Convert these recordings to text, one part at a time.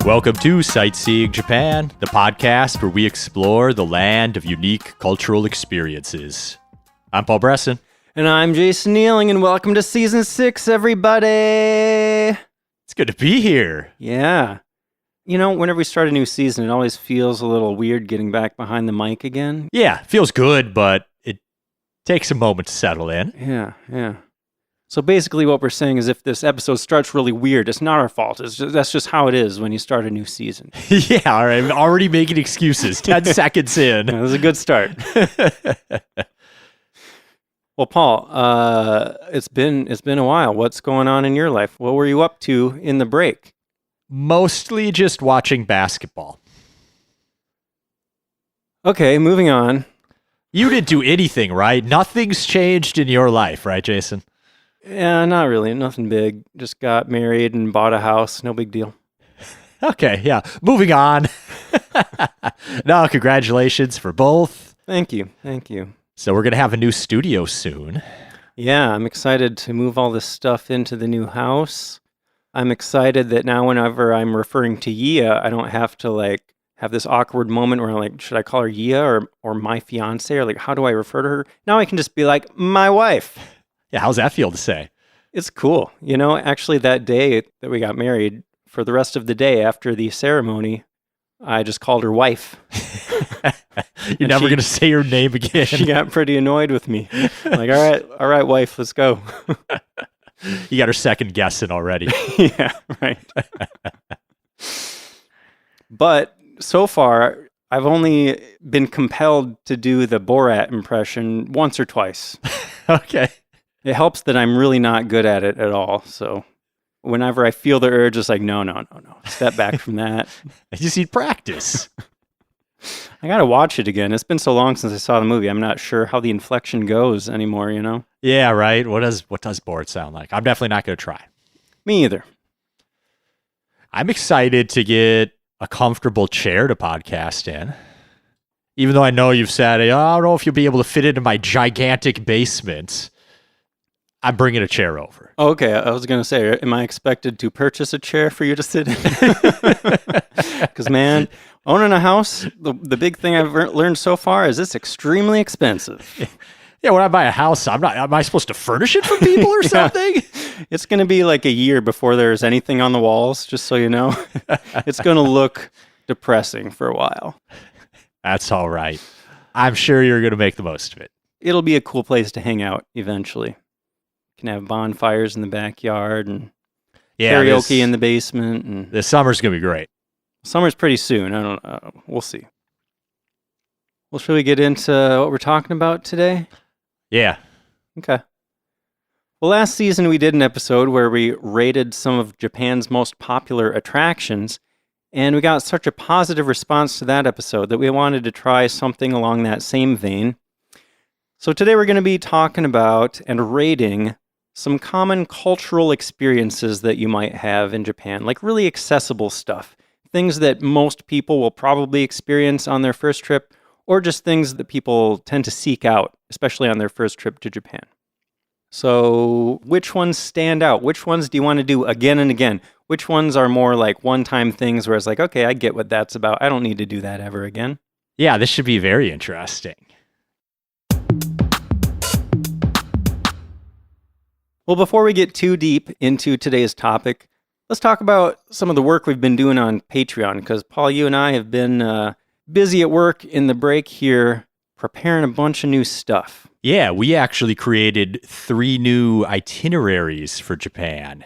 Welcome to Sightseeing Japan, the podcast where we explore the land of unique cultural experiences. I'm Paul Bresson. And I'm Jason Nealing, and welcome to Season 6, everybody! It's good to be here. Yeah. You know, whenever we start a new season, it always feels a little weird getting back behind the mic again. Yeah, feels good, but it takes a moment to settle in. Yeah. So basically what we're saying is if this episode starts really weird, it's not our fault. That's just how it is when you start a new season. Yeah, all right. I'm already making excuses. 10 seconds in. Yeah, that was a good start. Well, Paul, it's been a while. What's going on in your life? What were you up to in the break? Mostly just watching basketball. Okay, moving on. You didn't do anything, right? Nothing's changed in your life, right, Jason? Yeah, not really. Nothing big. Just got married and bought a house. No big deal. Okay, yeah. Moving on. No, congratulations for both. Thank you. So we're going to have a new studio soon. Yeah, I'm excited to move all this stuff into the new house. I'm excited that now whenever I'm referring to Yia, I don't have to have this awkward moment where I'm should I call her Yia or my fiance, or how do I refer to her? Now I can just be like, my wife. Yeah, how's that feel to say? It's cool. You know, actually that day that we got married, for the rest of the day after the ceremony, I just called her wife. You're never going to say her name again. She got pretty annoyed with me. All right, wife, let's go. You got her second guessing already. Yeah, right. But so far, I've only been compelled to do the Borat impression once or twice. Okay. It helps that I'm really not good at it at all. So whenever I feel the urge, it's no. Step back from that. I just need practice. I got to watch it again. It's been so long since I saw the movie. I'm not sure how the inflection goes anymore, you know? Yeah, right. What does Borat sound like? I'm definitely not going to try. Me either. I'm excited to get a comfortable chair to podcast in. Even though I know you've said, I don't know if you'll be able to fit it in my gigantic basement. I'm bringing a chair over. Okay, I was going to say, am I expected to purchase a chair for you to sit in? Because, man, owning a house, the big thing I've learned so far is it's extremely expensive. Yeah, when I buy a house, am I supposed to furnish it for people or something? It's going to be like a year before there's anything on the walls, just so you know. It's going to look depressing for a while. That's all right. I'm sure you're going to make the most of it. It'll be a cool place to hang out eventually. Can have bonfires in the backyard and karaoke in the basement. And this summer's going to be great. Summer's pretty soon. I don't know. We'll see. Well, should we get into what we're talking about today? Yeah. Okay. Well, last season we did an episode where we rated some of Japan's most popular attractions, and we got such a positive response to that episode that we wanted to try something along that same vein. So today we're going to be talking about and rating some common cultural experiences that you might have in Japan, like really accessible stuff, things that most people will probably experience on their first trip, or just things that people tend to seek out, especially on their first trip to Japan. So which ones stand out? Which ones do you want to do again and again? Which ones are more like one-time things where it's like, okay, I get what that's about. I don't need to do that ever again. Yeah, this should be very interesting. Well, before we get too deep into today's topic, let's talk about some of the work we've been doing on Patreon, because Paul, you and I have been busy at work in the break here, preparing a bunch of new stuff. Yeah, we actually created 3 new itineraries for Japan.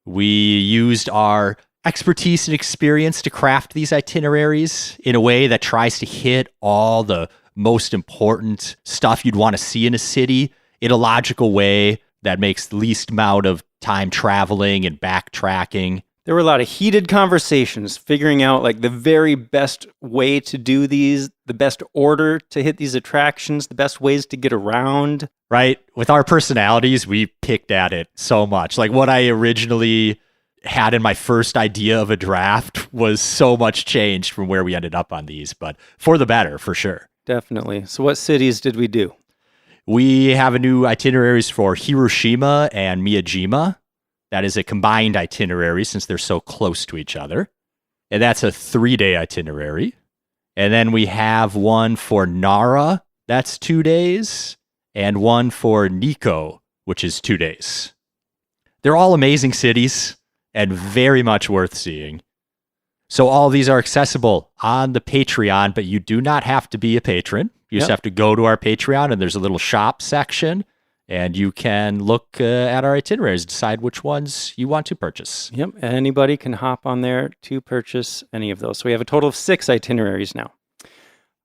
We used our expertise and experience to craft these itineraries in a way that tries to hit all the most important stuff you'd want to see in a city in a logical way that makes the least amount of time traveling and backtracking. There were a lot of heated conversations figuring out the very best way to do these, the best order to hit these attractions, the best ways to get around. Right? With our personalities, we picked at it so much. Like what I originally had in my first idea of a draft was so much changed from where we ended up on these, but for the better, for sure. Definitely. So what cities did we do? We have a new itineraries for Hiroshima and Miyajima. That is a combined itinerary since they're so close to each other. and that's a 3-day itinerary. And then we have one for Nara, that's 2 days, and one for Nikko, which is 2 days. They're all amazing cities and very much worth seeing. So all these are accessible on the Patreon, but you do not have to be a patron. You just have to go to our Patreon, and there's a little shop section, and you can look at our itineraries, decide which ones you want to purchase. Yep, anybody can hop on there to purchase any of those. So we have a total of 6 itineraries now.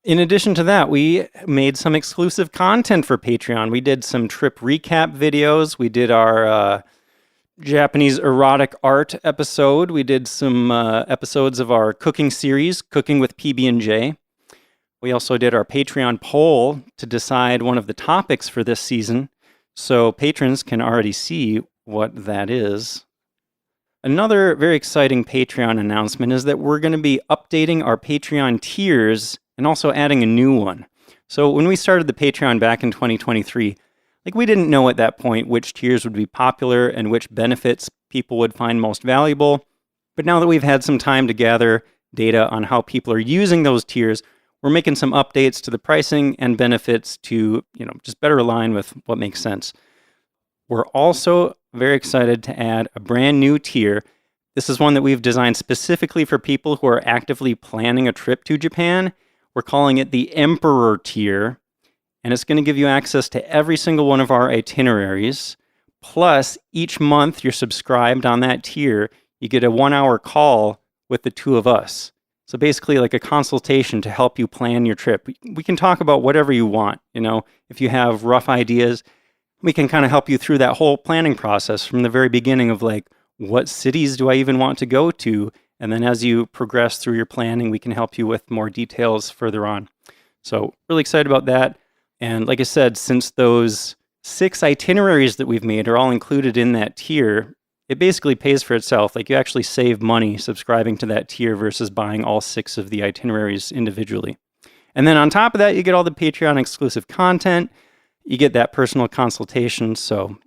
In addition to that, we made some exclusive content for Patreon. We did some trip recap videos. We did our Japanese erotic art episode. We did some episodes of our cooking series, Cooking with PB&J. We also did our Patreon poll to decide one of the topics for this season, so patrons can already see what that is. Another very exciting Patreon announcement is that we're going to be updating our Patreon tiers and also adding a new one. So when we started the Patreon back in 2023, we didn't know at that point which tiers would be popular and which benefits people would find most valuable. But now that we've had some time to gather data on how people are using those tiers, we're making some updates to the pricing and benefits to, just better align with what makes sense. We're also very excited to add a brand new tier. This is one that we've designed specifically for people who are actively planning a trip to Japan. We're calling it the Emperor tier, and it's going to give you access to every single one of our itineraries. Plus, each month you're subscribed on that tier, you get a 1-hour call with the two of us. So basically like a consultation to help you plan your trip. We can talk about whatever you want. If you have rough ideas, we can kind of help you through that whole planning process from the very beginning of what cities do I even want to go to? And then as you progress through your planning, we can help you with more details further on. So really excited about that. And like I said, since those 6 itineraries that we've made are all included in that tier, it basically pays for itself. You actually save money subscribing to that tier versus buying all 6 of the itineraries individually. And then on top of that, you get all the Patreon exclusive content. You get that personal consultation. So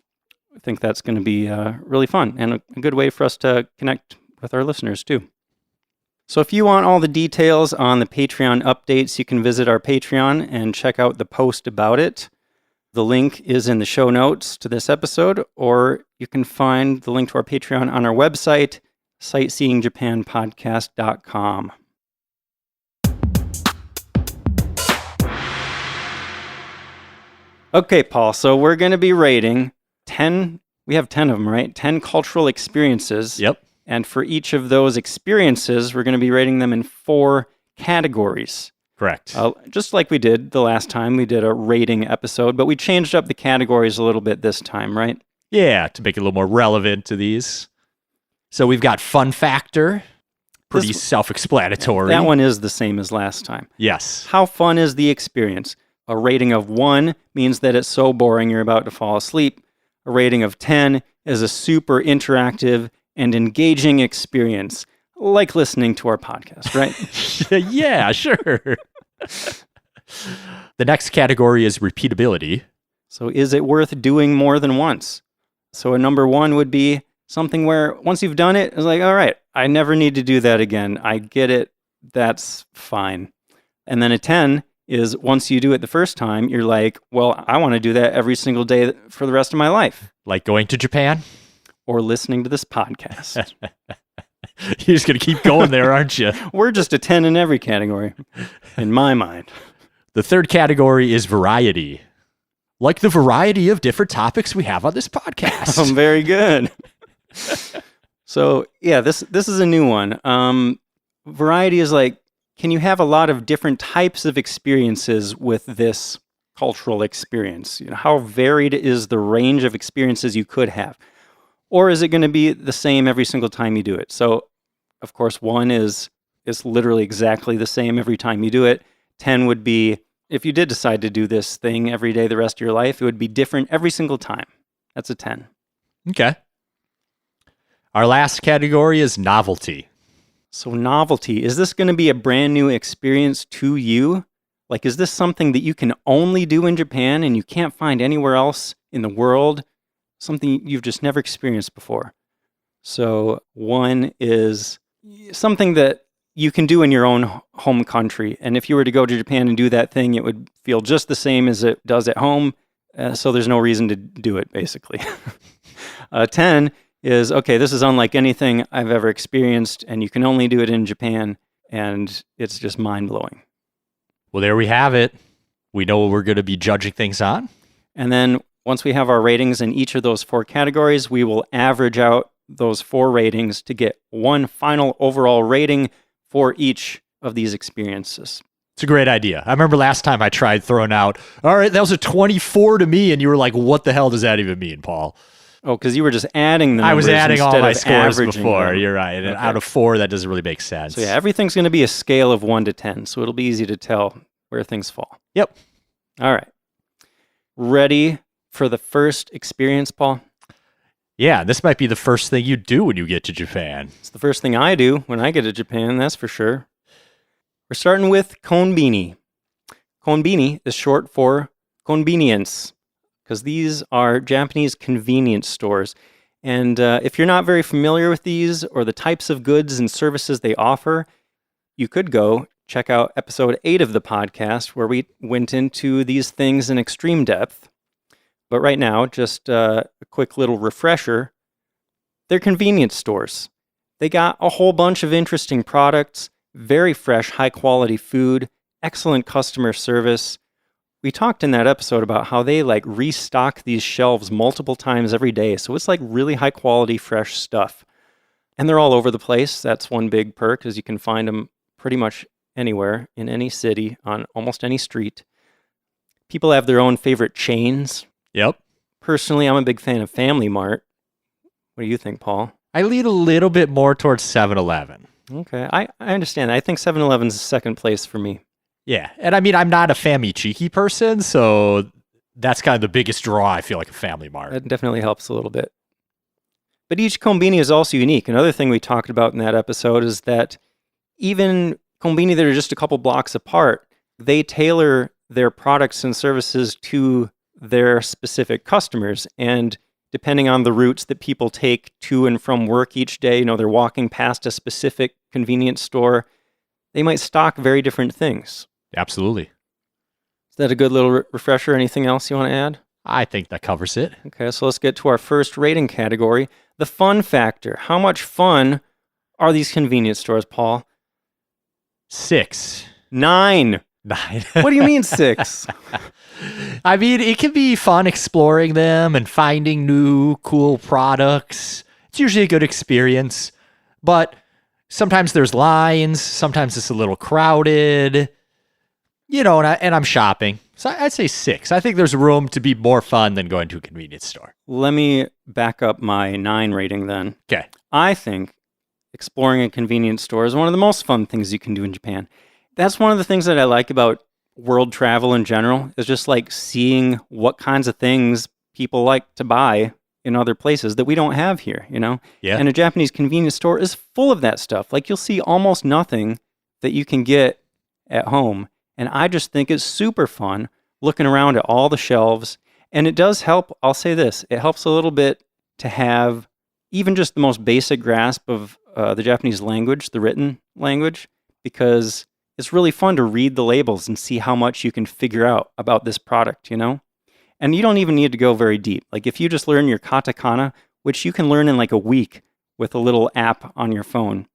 I think that's going to be really fun and a good way for us to connect with our listeners too. So if you want all the details on the Patreon updates, you can visit our Patreon and check out the post about it. The link is in the show notes to this episode, or you can find the link to our Patreon on our website, sightseeingjapanpodcast.com. Okay, Paul, so we're going to be rating 10, we have 10 of them, right? 10 cultural experiences. Yep. And for each of those experiences, we're going to be rating them in 4 categories. Correct. Just like we did the last time, we did a rating episode, but we changed up the categories a little bit this time, right? Yeah, to make it a little more relevant to these. So we've got fun factor, pretty self-explanatory. That one is the same as last time. Yes. How fun is the experience? A rating of 1 means that it's so boring you're about to fall asleep. A rating of 10 is a super interactive and engaging experience, like listening to our podcast, right? Yeah, sure. The next category is repeatability. So is it worth doing more than once? So a number 1 would be something where once you've done it, it's all right, I never need to do that again. I get it. That's fine. And then a 10 is once you do it the first time, you're well, I want to do that every single day for the rest of my life. Like going to Japan? Or listening to this podcast. You're just going to keep going there, aren't you? We're just a 10 in every category, in my mind. The third category is variety. Like the variety of different topics we have on this podcast. Very good. So, yeah, this is a new one. Variety is can you have a lot of different types of experiences with this cultural experience? How varied is the range of experiences you could have? Or is it going to be the same every single time you do it? So, of course, 1 is literally exactly the same every time you do it. 10 would be, if you did decide to do this thing every day the rest of your life, it would be different every single time. That's a 10. Okay. Our last category is novelty. So novelty, is this going to be a brand new experience to you? Is this something that you can only do in Japan and you can't find anywhere else in the world? Something you've just never experienced before. So 1 is something that you can do in your own home country. And if you were to go to Japan and do that thing, it would feel just the same as it does at home. So there's no reason to do it, basically. 10 is, okay, this is unlike anything I've ever experienced, and you can only do it in Japan, and it's just mind-blowing. Well, there we have it. We know what we're going to be judging things on. And then once we have our ratings in each of those 4 categories, we will average out those 4 ratings to get one final overall rating for each of these experiences. It's a great idea. I remember last time I tried throwing out, all right, that was a 24 to me, and you were like, what the hell does that even mean, Paul? Oh, because you were just adding the numbers. I was adding all my scores averaging before. them. You're right. And out of 4, that doesn't really make sense. So yeah, everything's going to be a scale of 1 to 10, so it'll be easy to tell where things fall. Yep. All right. Ready for the first experience, Paul? Yeah, this might be the first thing you do when you get to Japan. It's the first thing I do when I get to Japan, that's for sure. We're starting with Konbini. Konbini is short for convenience, because these are Japanese convenience stores. And if you're not very familiar with these or the types of goods and services they offer, you could go check out episode 8 of the podcast, where we went into these things in extreme depth. But right now, just a quick little refresher. They're convenience stores. They got a whole bunch of interesting products, very fresh, high-quality food, excellent customer service. We talked in that episode about how they restock these shelves multiple times every day. So it's really high-quality, fresh stuff. And they're all over the place. That's one big perk, is you can find them pretty much anywhere, in any city, on almost any street. People have their own favorite chains. Yep. Personally, I'm a big fan of Family Mart. What do you think, Paul? I lean a little bit more towards 7-Eleven. Okay, I understand. I think 7-Eleven's second place for me. Yeah, and I mean, I'm not a Family Cheeky person, so that's kind of the biggest draw, I feel like, a Family Mart. That definitely helps a little bit. But each Konbini is also unique. Another thing we talked about in that episode is that even Konbini that are just a couple blocks apart, they tailor their products and services to their specific customers. And depending on the routes that people take to and from work each day, they're walking past a specific convenience store, they might stock very different things. Absolutely. Is that a good little refresher? Anything else you want to add? I think that covers it. Okay, so let's get to our first rating category, the fun factor. How much fun are these convenience stores, Paul? 6. 9. 9. What do you mean 6? I mean, it can be fun exploring them and finding new, cool products. It's usually a good experience, but sometimes there's lines. Sometimes it's a little crowded, and I'm shopping. So I'd say 6. I think there's room to be more fun than going to a convenience store. Let me back up my 9 rating then. Okay. I think exploring a convenience store is one of the most fun things you can do in Japan. That's one of the things that I like about world travel in general, is just seeing what kinds of things people like to buy in other places that we don't have here, Yeah. And a Japanese convenience store is full of that stuff. You'll see almost nothing that you can get at home. And I just think it's super fun looking around at all the shelves. And it does help, I'll say this, it helps a little bit to have even just the most basic grasp of the Japanese language, the written language, because it's really fun to read the labels and see how much you can figure out about this product, And you don't even need to go very deep. If you just learn your katakana, which you can learn in a week with a little app on your phone,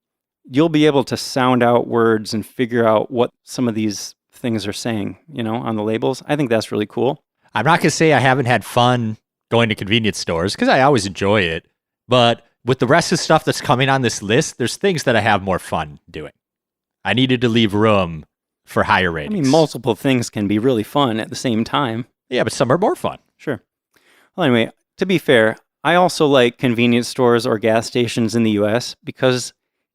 you'll be able to sound out words and figure out what some of these things are saying, on the labels. I think that's really cool. I'm not going to say I haven't had fun going to convenience stores, because I always enjoy it. But with the rest of the stuff that's coming on this list, there's things that I have more fun doing. I needed to leave room for higher ratings. I mean, multiple things can be really fun at the same time. Yeah, but some are more fun. Sure. Well, anyway, to be fair, I also like convenience stores or gas stations in the US because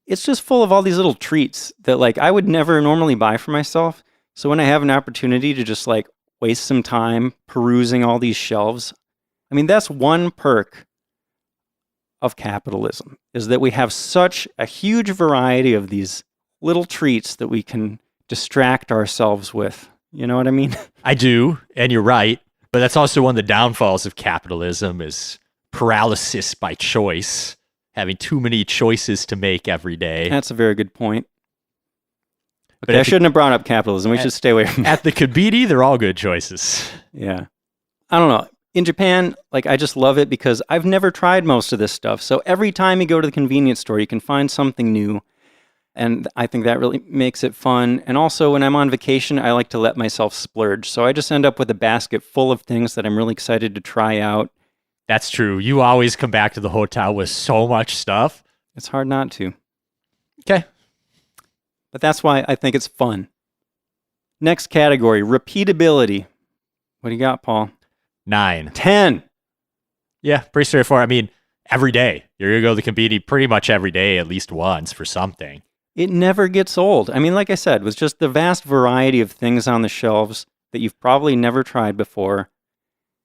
it's just full of all these little treats that I would never normally buy for myself. So when I have an opportunity to just waste some time perusing all these shelves, I mean, that's one perk of capitalism, is that we have such a huge variety of these little treats that we can distract ourselves with. You know what I mean? I do, and you're right. But that's also one of the downfalls of capitalism, is paralysis by choice, having too many choices to make every day. That's a very good point. But Okay, I shouldn't have brought up capitalism. We should stay away from that. At the Konbini, they're all good choices. Yeah. I don't know. In Japan, like, I just love it because I've never tried most of this stuff. So every time you go to the convenience store, you can find something new. And I think that really makes it fun. And also, when I'm on vacation, I like to let myself splurge. So I just end up with a basket full of things that I'm really excited to try out. That's true. You always come back to the hotel with so much stuff. It's hard not to. Okay. But that's why I think it's fun. Next category, repeatability. What do you got, Paul? 9. 10. Yeah, pretty straightforward. I mean, every day. You're going to go to the Konbini pretty much every day, at least once for something. It never gets old. I mean, like I said, with just the vast variety of things on the shelves that you've probably never tried before.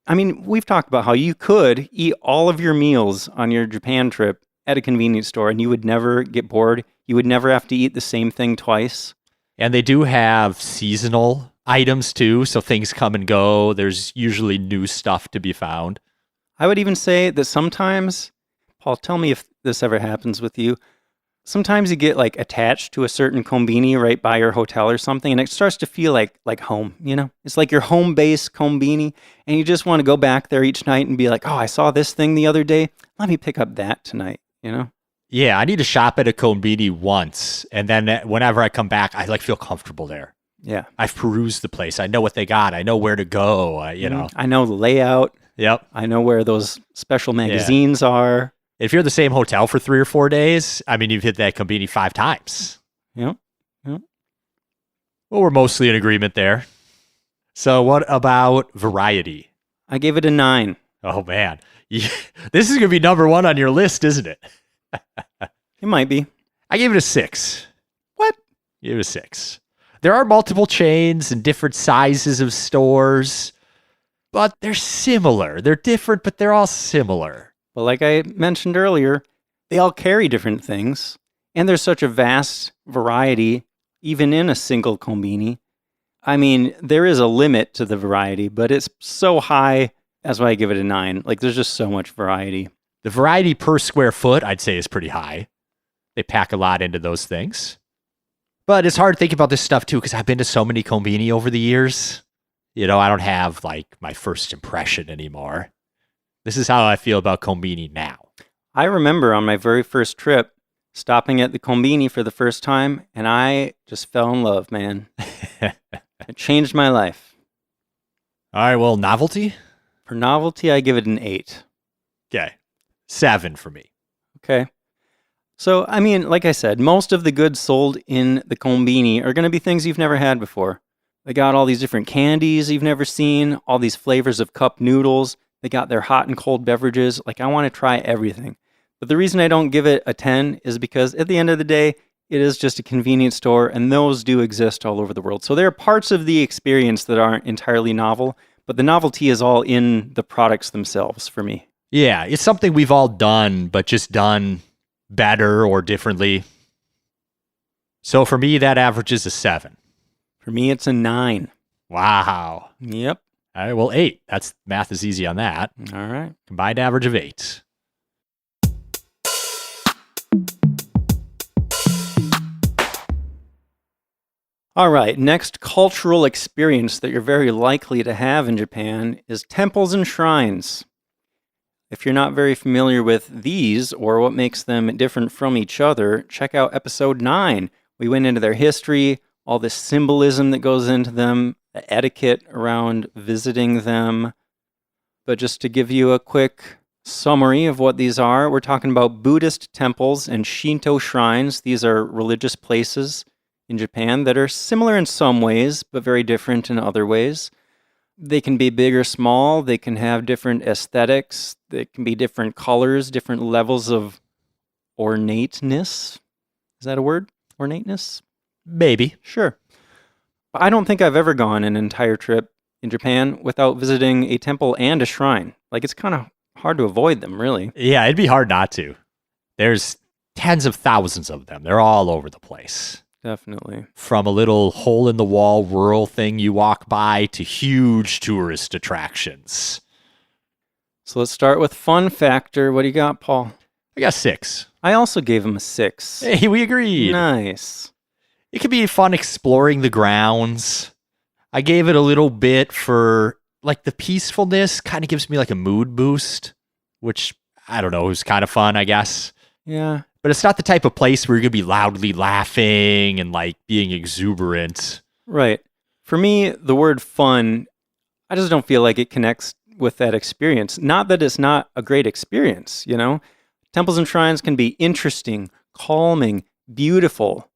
I mean, we've talked about how you could eat all of your meals on your Japan trip at a convenience store and you would never get bored. You would never have to eat the same thing twice. And they do have seasonal items too, so things come and go. There's usually new stuff to be found. I would even say that sometimes, Paul, tell me if this ever happens with you. Sometimes you get like attached to a certain konbini right by your hotel or something, and it starts to feel like home, you know? It's like your home base konbini, and you just want to go back there each night and be like, oh, I saw this thing the other day. Let me pick up that tonight, you know? Yeah, I need to shop at a konbini once, and then whenever I come back, I like feel comfortable there. Yeah. I've perused the place. I know what they got. I know where to go, you know. I know the layout. Yep. I know where those special magazines are. If you're at the same hotel for 3 or 4 days, I mean, you've hit that konbini 5 times. Yep. Well, we're mostly in agreement there. So what about variety? I gave it a 9. Oh, man. This is going to be number 1 on your list, isn't it? It might be. I gave it a 6. What? Give it a 6. There are multiple chains and different sizes of stores, but they're similar. They're different, but they're all similar. Well, like I mentioned earlier, they all carry different things, and there's such a vast variety, even in a single konbini. I mean, there is a limit to the variety, but it's so high, that's why I give it a 9. Like, there's just so much variety. The variety per square foot, I'd say, is pretty high. They pack a lot into those things. But it's hard to think about this stuff, too, because I've been to so many konbini over the years. You know, I don't have, like, my first impression anymore. This is how I feel about konbini now. I remember on my very first trip, stopping at the konbini for the first time, and I just fell in love, man. It changed my life. All right, well, novelty? For novelty, I give it an 8. Okay. 7 for me. Okay. So, I mean, like I said, most of the goods sold in the konbini are going to be things you've never had before. They got all these different candies you've never seen, all these flavors of cup noodles. They got their hot and cold beverages. Like, I want to try everything. But the reason I don't give it a 10 is because at the end of the day, it is just a convenience store, and those do exist all over the world. So there are parts of the experience that aren't entirely novel, but the novelty is all in the products themselves for me. Yeah, it's something we've all done, but just done better or differently. So for me, that averages a 7. For me, it's a 9. Wow. Yep. All right, well, 8. That's math is easy on that. All right. Combined average of 8. All right, next cultural experience that you're very likely to have in Japan is temples and shrines. If you're not very familiar with these or what makes them different from each other, check out episode 9. We went into their history, all the symbolism that goes into them, the etiquette around visiting them. But just to give you a quick summary of what these are, we're talking about Buddhist temples and Shinto shrines. These are religious places in Japan that are similar in some ways, but very different in other ways. They can be big or small. They can have different aesthetics. They can be different colors, different levels of ornateness. Is that a word? Ornateness? Maybe. Sure. I don't think I've ever gone an entire trip in Japan without visiting a temple and a shrine. Like, it's kind of hard to avoid them, really. Yeah, it'd be hard not to. There's tens of thousands of them. They're all over the place. Definitely. From a little hole-in-the-wall rural thing you walk by to huge tourist attractions. So let's start with fun factor. What do you got, Paul? I got 6. I also gave him a 6. Hey, we agreed. Nice. It can be fun exploring the grounds. I gave it a little bit for like the peacefulness, kind of gives me like a mood boost, which I don't know, is kind of fun, I guess. Yeah. But it's not the type of place where you're going to be loudly laughing and like being exuberant. Right. For me, the word fun, I just don't feel like it connects with that experience. Not that it's not a great experience, you know? Temples and shrines can be interesting, calming, beautiful.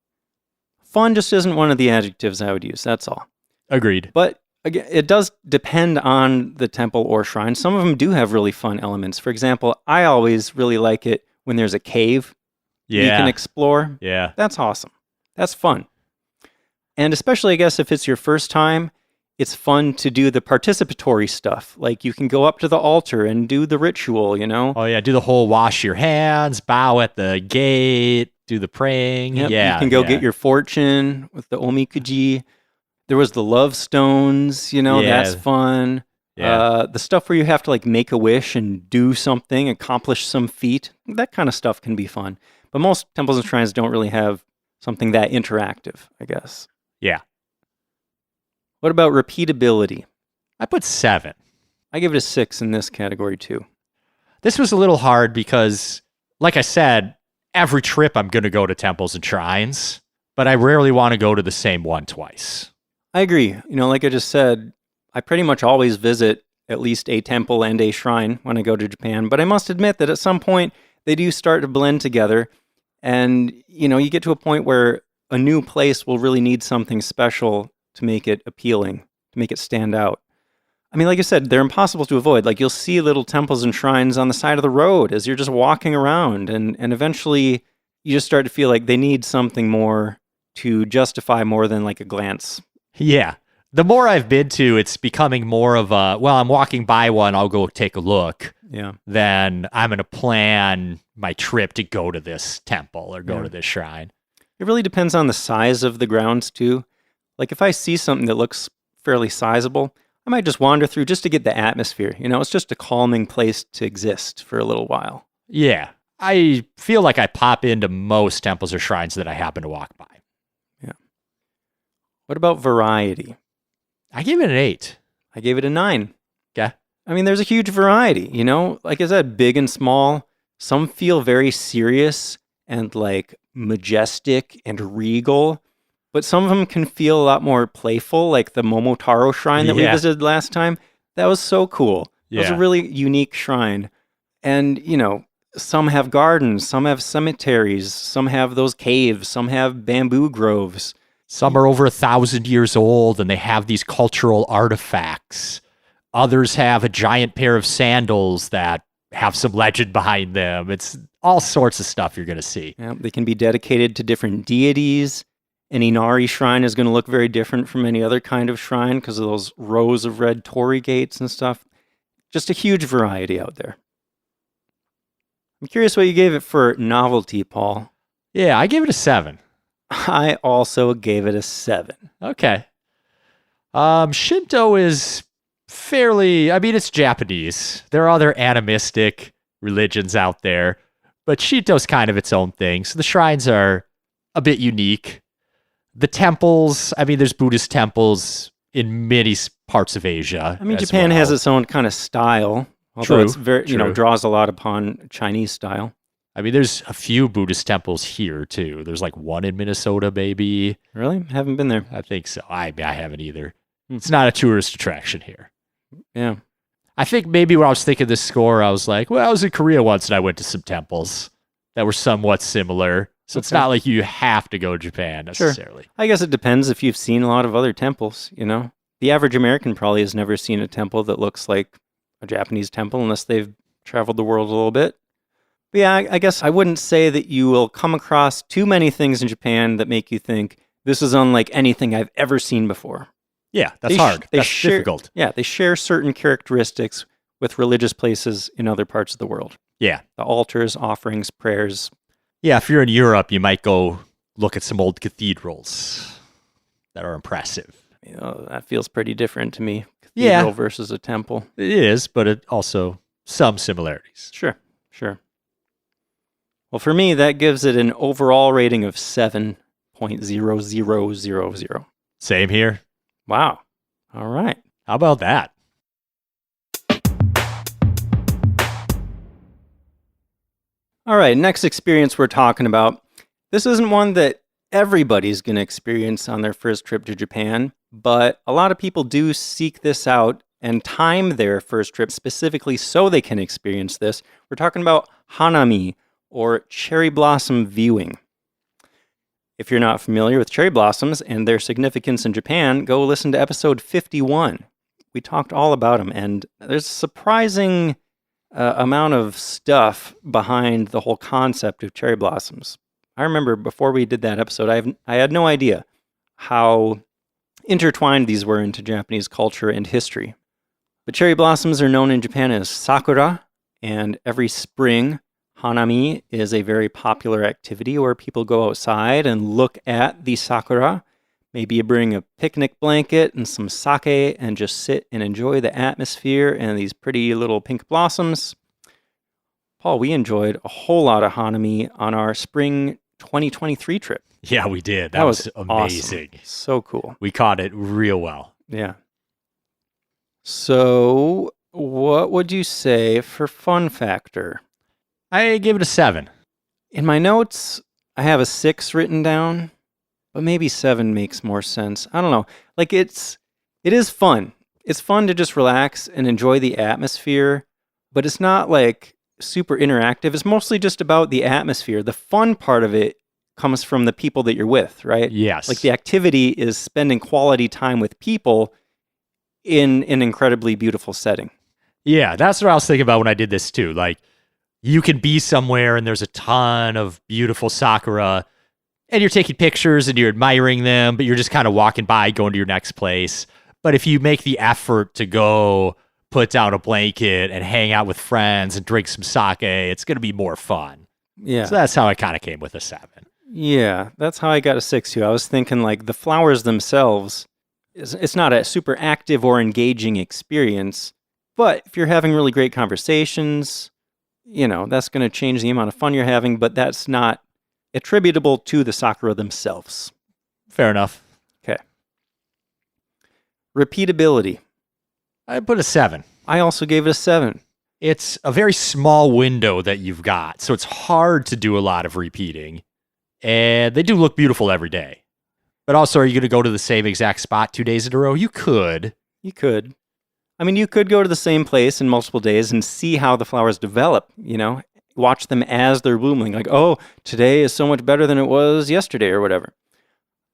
Fun just isn't one of the adjectives I would use, that's all. Agreed. But again, it does depend on the temple or shrine. Some of them do have really fun elements. For example, I always really like it when there's a cave you can explore. Yeah. That's awesome. That's fun. And especially, I guess, if it's your first time, it's fun to do the participatory stuff. Like you can go up to the altar and do the ritual, you know? Oh, yeah. Do the whole wash your hands, bow at the gate, do the praying. Yep. Yeah. You can go get your fortune with the omikuji. There was the love stones, you know, Yeah. that's fun. Yeah. The stuff where you have to like make a wish and do something, accomplish some feat, that kind of stuff can be fun. But most temples and shrines don't really have something that interactive, I guess. Yeah. What about repeatability? I put 7. I give it a 6 in this category too. This was a little hard because, like I said, every trip I'm going to go to temples and shrines, but I rarely want to go to the same one twice. I agree. You know, like I just said, I pretty much always visit at least a temple and a shrine when I go to Japan, but I must admit that at some point they do start to blend together, and, you know, you get to a point where a new place will really need something special to make it appealing, to make it stand out. I mean, like I said, they're impossible to avoid. Like, you'll see little temples and shrines on the side of the road as you're just walking around, and eventually you just start to feel like they need something more to justify more than like a glance. Yeah. The more I've been to, it's becoming more of a, well, I'm walking by one, I'll go take a look. Yeah. Then I'm going to plan my trip to go to this temple or go to this shrine. It really depends on the size of the grounds too. Like if I see something that looks fairly sizable, I might just wander through just to get the atmosphere. You know, it's just a calming place to exist for a little while. Yeah. I feel like I pop into most temples or shrines that I happen to walk by. Yeah. What about variety? I gave it an 8. I gave it a 9. Okay. I mean, there's a huge variety, you know? Like I said, big and small. Some feel very serious and like majestic and regal, but some of them can feel a lot more playful, like the Momotaro shrine that we visited last time. That was so cool. It was a really unique shrine. And, you know, some have gardens, some have cemeteries, some have those caves, some have bamboo groves. Some are over 1,000 years old and they have these cultural artifacts. Others have a giant pair of sandals that have some legend behind them. It's all sorts of stuff you're going to see. Yeah, they can be dedicated to different deities. An Inari shrine is going to look very different from any other kind of shrine because of those rows of red torii gates and stuff. Just a huge variety out there. I'm curious what you gave it for novelty, Paul. Yeah, I gave it a 7. I also gave it a 7. Okay. Shinto is fairly, I mean, it's Japanese. There are other animistic religions out there, but Shinto's kind of its own thing. So the shrines are a bit unique. The temples, I mean, there's Buddhist temples in many parts of Asia. I mean, Japan has its own kind of style, although it's very, you know, draws a lot upon Chinese style. I mean, there's a few Buddhist temples here, too. There's like one in Minnesota, maybe. Really? Haven't been there. I think so. I haven't either. It's not a tourist attraction here. Yeah. I think maybe when I was thinking this score, I was like, well, I was in Korea once and I went to some temples that were somewhat similar. So it's not like you have to go to Japan necessarily. Sure. I guess it depends if you've seen a lot of other temples, you know? The average American probably has never seen a temple that looks like a Japanese temple unless they've traveled the world a little bit. But yeah, I guess I wouldn't say that you will come across too many things in Japan that make you think this is unlike anything I've ever seen before. Yeah, that's hard. That's difficult. Yeah, they share certain characteristics with religious places in other parts of the world. Yeah. The altars, offerings, prayers. Yeah, if you're in Europe, you might go look at some old cathedrals that are impressive. You know, that feels pretty different to me. Cathedral versus a temple. It is, but it also some similarities. Sure. Well, for me, that gives it an overall rating of 7 0.0000. Same here. Wow. All right. How about that? All right, next experience we're talking about. This isn't one that everybody's going to experience on their first trip to Japan, but a lot of people do seek this out and time their first trip specifically so they can experience this. We're talking about Hanami, or cherry blossom viewing. If you're not familiar with cherry blossoms and their significance in Japan, go listen to episode 51. We talked all about them, and there's a surprising amount of stuff behind the whole concept of cherry blossoms. I remember before we did that episode, I had no idea how intertwined these were into Japanese culture and history. But cherry blossoms are known in Japan as sakura, and every spring, Hanami is a very popular activity where people go outside and look at the sakura. Maybe you bring a picnic blanket and some sake and just sit and enjoy the atmosphere and these pretty little pink blossoms. Paul, we enjoyed a whole lot of Hanami on our spring 2023 trip. Yeah, we did. That was amazing. Awesome. So cool. We caught it real well. Yeah. So, what would you say for fun factor? I give it a 7. In my notes, I have a 6 written down, but maybe 7 makes more sense. I don't know. Like, it is fun. It's fun to just relax and enjoy the atmosphere, but it's not like super interactive. It's mostly just about the atmosphere. The fun part of it comes from the people that you're with, right? Yes. Like, the activity is spending quality time with people in an incredibly beautiful setting. Yeah, that's what I was thinking about when I did this too. Like, you can be somewhere and there's a ton of beautiful sakura and you're taking pictures and you're admiring them, but you're just kind of walking by, going to your next place. But if you make the effort to go put down a blanket and hang out with friends and drink some sake, it's going to be more fun. Yeah. So that's how I kind of came with a 7. Yeah, that's how I got a 6 too. I was thinking like the flowers themselves, it's not a super active or engaging experience, but if you're having really great conversations, that's going to change the amount of fun you're having, but that's not attributable to the sakura themselves. Fair enough. Okay. Repeatability. I put a 7. I also gave it a 7. It's a very small window that you've got, so it's hard to do a lot of repeating. And they do look beautiful every day. But also, are you going to go to the same exact spot 2 days in a row? You could. You could. I mean, you could go to the same place in multiple days and see how the flowers develop, watch them as they're blooming. Like, oh, today is so much better than it was yesterday or whatever.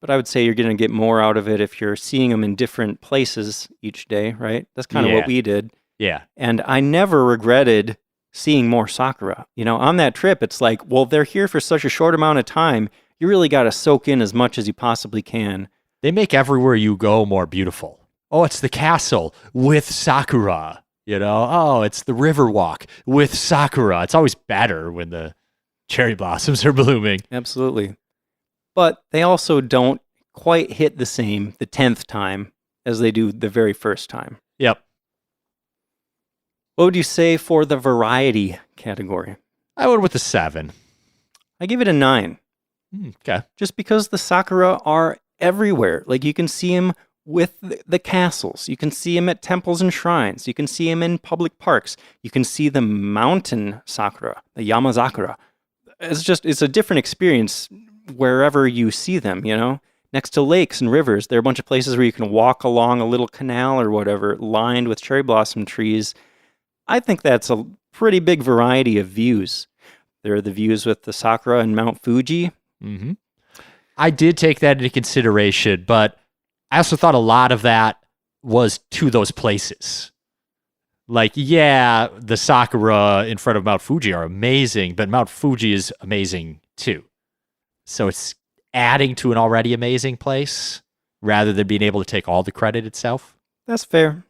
But I would say you're going to get more out of it if you're seeing them in different places each day, right? That's kind of what we did. Yeah. And I never regretted seeing more sakura. On that trip, it's like, well, they're here for such a short amount of time. You really got to soak in as much as you possibly can. They make everywhere you go more beautiful. Oh, it's the castle with sakura. Oh, it's the river walk with sakura. It's always better when the cherry blossoms are blooming. Absolutely. But they also don't quite hit the 10th time as they do the very first time. Yep. What would you say for the variety category? I went with a 7. I give it a 9. Okay. Just because the sakura are everywhere. Like, you can see them with the castles. You can see them at temples and shrines. You can see them in public parks. You can see the mountain sakura, the Yamazakura. It's a different experience wherever you see them, Next to lakes and rivers, there are a bunch of places where you can walk along a little canal or whatever, lined with cherry blossom trees. I think that's a pretty big variety of views. There are the views with the sakura and Mount Fuji. Mm-hmm. I did take that into consideration, but I also thought a lot of that was to those places. Like, yeah, the sakura in front of Mount Fuji are amazing, but Mount Fuji is amazing too. So it's adding to an already amazing place rather than being able to take all the credit itself. That's fair.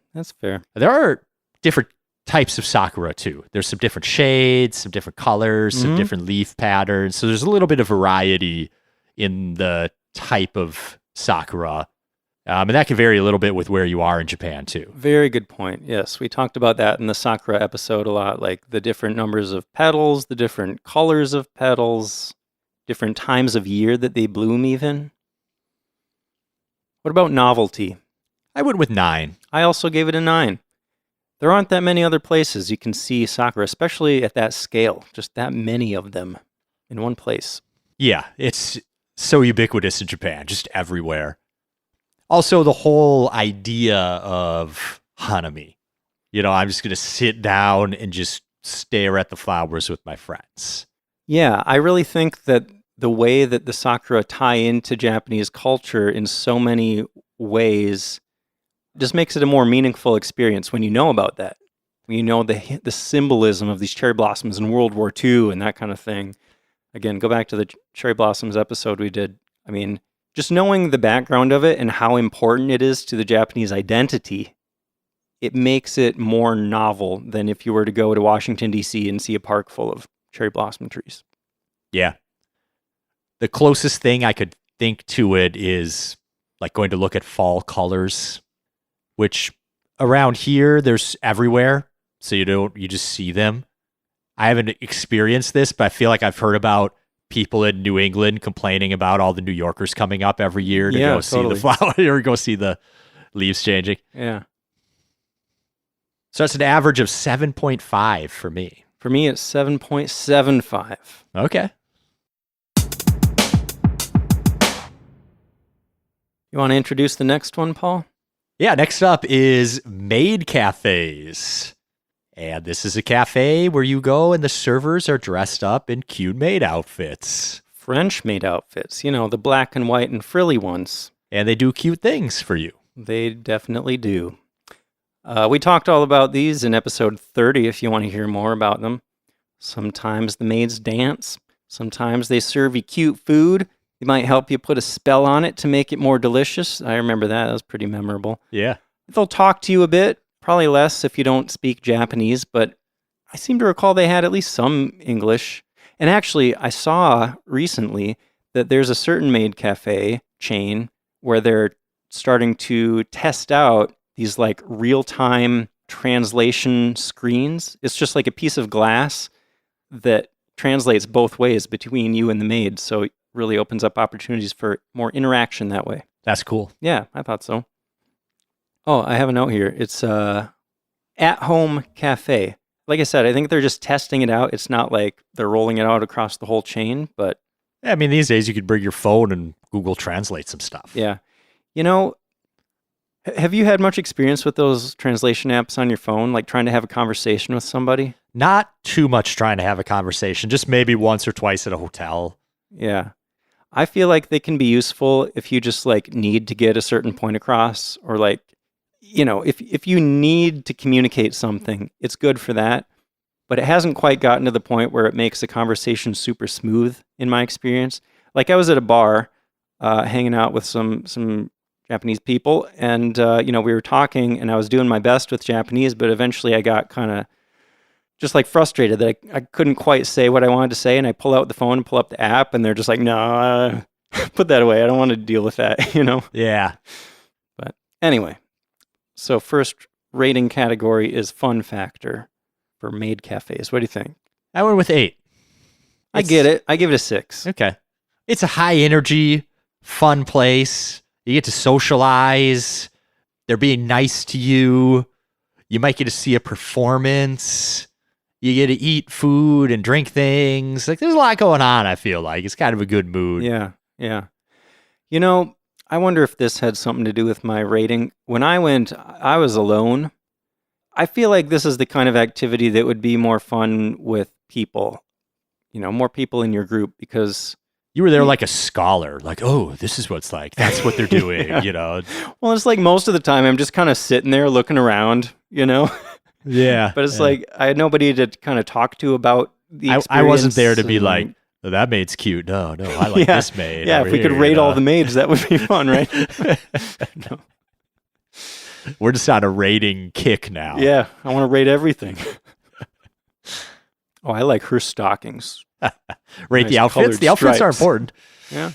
There are different types of sakura too. There's some different shades, some different colors, some different leaf patterns. So there's a little bit of variety in the type of sakura. And that can vary a little bit with where you are in Japan too. Very good point. Yes, we talked about that in the sakura episode a lot, like the different numbers of petals, the different colors of petals. different times of year that they bloom even. What about novelty? I went with 9. I also gave it a 9. There aren't that many other places you can see sakura, especially at that scale. Just that many of them in one place. Yeah, it's so ubiquitous in Japan, just everywhere. Also, the whole idea of Hanami. I'm just going to sit down and just stare at the flowers with my friends. Yeah, I really think that the way that the sakura tie into Japanese culture in so many ways just makes it a more meaningful experience when you know about that. When you know the symbolism of these cherry blossoms in World War II and that kind of thing. Again, go back to the cherry blossoms episode we did. I mean, just knowing the background of it and how important it is to the Japanese identity, it makes it more novel than if you were to go to Washington, D.C. and see a park full of cherry blossom trees. Yeah. The closest thing I could think to it is like going to look at fall colors, which around here there's everywhere. So you just see them. I haven't experienced this, but I feel like I've heard about people in New England complaining about all the New Yorkers coming up every year to go see the flower or go see the leaves changing. Yeah. So it's an average of 7.5 for me. For me, it's 7.75. Okay. You want to introduce the next one, Paul? Yeah, next up is Maid Cafes. And this is a cafe where you go and the servers are dressed up in cute maid outfits. French maid outfits, the black and white and frilly ones. And they do cute things for you. They definitely do. We talked all about these in episode 30 if you want to hear more about them. Sometimes the maids dance. Sometimes they serve you cute food. They might help you put a spell on it to make it more delicious. I remember that. That was pretty memorable. Yeah. They'll talk to you a bit. Probably less if you don't speak Japanese, but I seem to recall they had at least some English. And actually, I saw recently that there's a certain Maid Cafe chain where they're starting to test out these like real-time translation screens. It's just like a piece of glass that translates both ways between you and the maid. So it really opens up opportunities for more interaction that way. That's cool. Yeah, I thought so. Oh, I have a note here. It's at-home cafe. Like I said, I think they're just testing it out. It's not like they're rolling it out across the whole chain, but... Yeah, I mean, these days you could bring your phone and Google Translate some stuff. Yeah. Have you had much experience with those translation apps on your phone, like trying to have a conversation with somebody? Not too much trying to have a conversation, just maybe once or twice at a hotel. Yeah. I feel like they can be useful if you just like need to get a certain point across or like, if you need to communicate something, it's good for that. But it hasn't quite gotten to the point where it makes the conversation super smooth in my experience. Like I was at a bar hanging out with some Japanese people and, we were talking and I was doing my best with Japanese, but eventually I got kind of just like frustrated that I couldn't quite say what I wanted to say. And I pull out the phone and pull up the app and they're just like, no, put that away. I don't want to deal with that, Yeah. But anyway, so first rating category is fun factor for Maid Cafes. What do you think? I went with 8. I get it. I give it a 6. Okay. It's a high energy, fun place. You get to socialize. They're being nice to you. You might get to see a performance. You get to eat food and drink things. Like there's a lot going on, I feel like. It's kind of a good mood. Yeah. Yeah. I wonder if this had something to do with my rating. When I went, I was alone. I feel like this is the kind of activity that would be more fun with people, more people in your group because... You were there like a scholar, like, oh, this is what it's like. That's what they're doing, Yeah. Well, it's like most of the time I'm just kind of sitting there looking around, Yeah. But it's like I had nobody to kind of talk to about the experience. I wasn't there to be like, oh, that maid's cute. No, I like this maid. Yeah, if we could rate all the maids, that would be fun, right? No. We're just on a rating kick now. Yeah, I want to rate everything. Oh, I like her stockings. Rate Nice the outfits. The outfits are stripes. important. Yeah.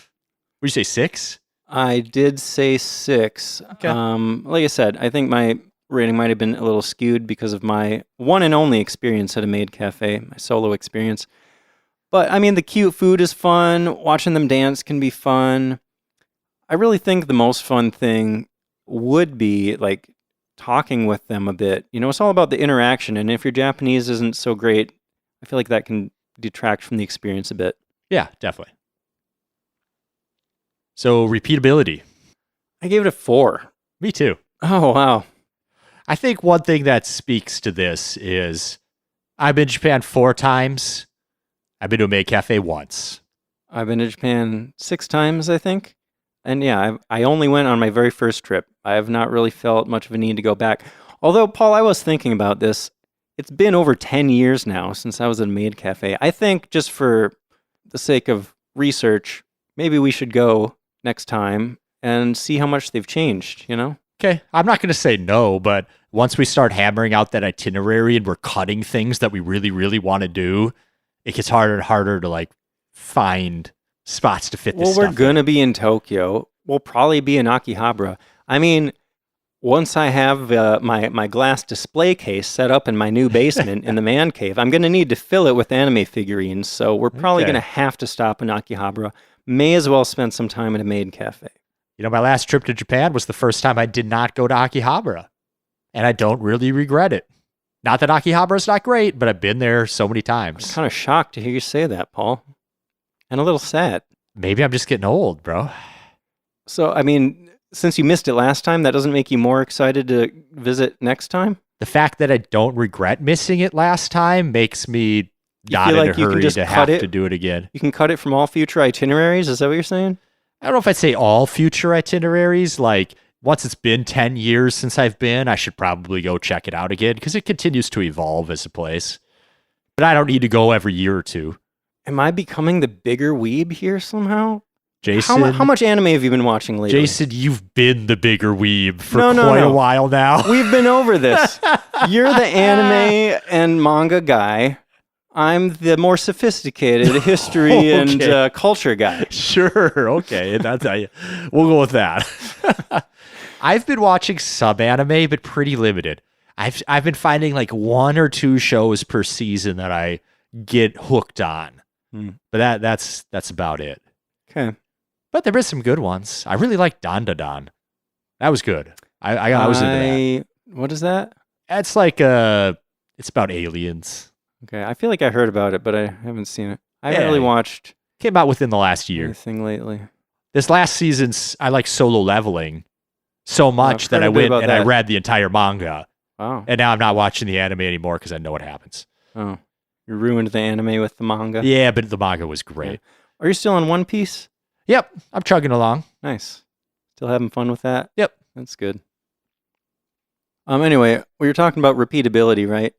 Would you say 6? I did say 6. Okay. Like I said, I think my rating might have been a little skewed because of my one and only experience at a Maid Cafe, my solo experience. But I mean, the cute food is fun. Watching them dance can be fun. I really think the most fun thing would be like talking with them a bit. It's all about the interaction. And if your Japanese isn't so great, I feel like that can detract from the experience a bit. Yeah, definitely. So repeatability. I gave it a 4. Me too. Oh, wow. I think one thing that speaks to this is I've been to Japan 4 times. I've been to a Maid Cafe once. I've been to Japan 6 times, I think. And yeah, I only went on my very first trip. I have not really felt much of a need to go back. Although, Paul, I was thinking about this. It's been over 10 years now since I was at a Maid Cafe. I think just for the sake of research, maybe we should go next time and see how much they've changed, Okay, I'm not going to say no, but once we start hammering out that itinerary and we're cutting things that we really, really want to do, it gets harder and harder to like find spots to fit this Well, stuff we're going to be in Tokyo. We'll probably be in Akihabara. I mean, once I have my glass display case set up in my new basement in the man cave, I'm going to need to fill it with anime figurines. So we're probably going to have to stop in Akihabara. May as well spend some time at a Maid Cafe. My last trip to Japan was the first time I did not go to Akihabara. And I don't really regret it. Not that Akihabara is not great, but I've been there so many times. I'm kind of shocked to hear you say that, Paul. And a little sad. Maybe I'm just getting old, bro. So, I mean, since you missed it last time, that doesn't make you more excited to visit next time? The fact that I don't regret missing it last time makes me not in a hurry to have to do it again. You can cut it from all future itineraries? Is that what you're saying? I don't know if I'd say all future itineraries. Like, once it's been 10 years since I've been, I should probably go check it out again because it continues to evolve as a place. But I don't need to go every year or two. Am I becoming the bigger weeb here somehow? Jason, how much anime have you been watching lately? Jason, you've been the bigger weeb for quite a while now. We've been over this. You're the anime and manga guy. I'm the more sophisticated history and culture guy. Sure, okay. We'll go with that. I've been watching some anime, but pretty limited. I've been finding like 1 or 2 shows per season that I get hooked on. But that's about it. Okay. But there is some good ones. I really like Dandadan. That was good. I was into that. What is that? It's like it's about aliens. Okay, I feel like I heard about it, but I haven't seen it. I haven't really watched. Came out within the last year. Anything lately? This last season's I like Solo Leveling so much that I went and I read the entire manga. Wow. And now I'm not watching the anime anymore because I know what happens. Oh, you ruined the anime with the manga. Yeah, but the manga was great. Are you still on One Piece? Yep, I'm chugging along. Nice. Still having fun with that? Yep. That's good. Anyway, we were talking about repeatability, right?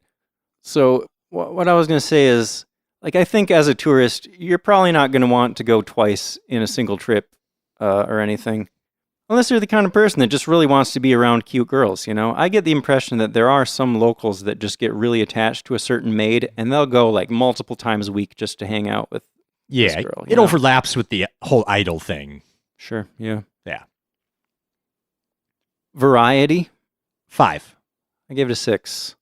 So what I was going to say is, like, I think as a tourist, you're probably not going to want to go twice in a single trip or anything, unless you're the kind of person that just really wants to be around cute girls, I get the impression that there are some locals that just get really attached to a certain maid, and they'll go, like, multiple times a week just to hang out with this girl. It overlaps with the whole idol thing. Sure, yeah. Yeah. Variety? 5. I gave it a 6.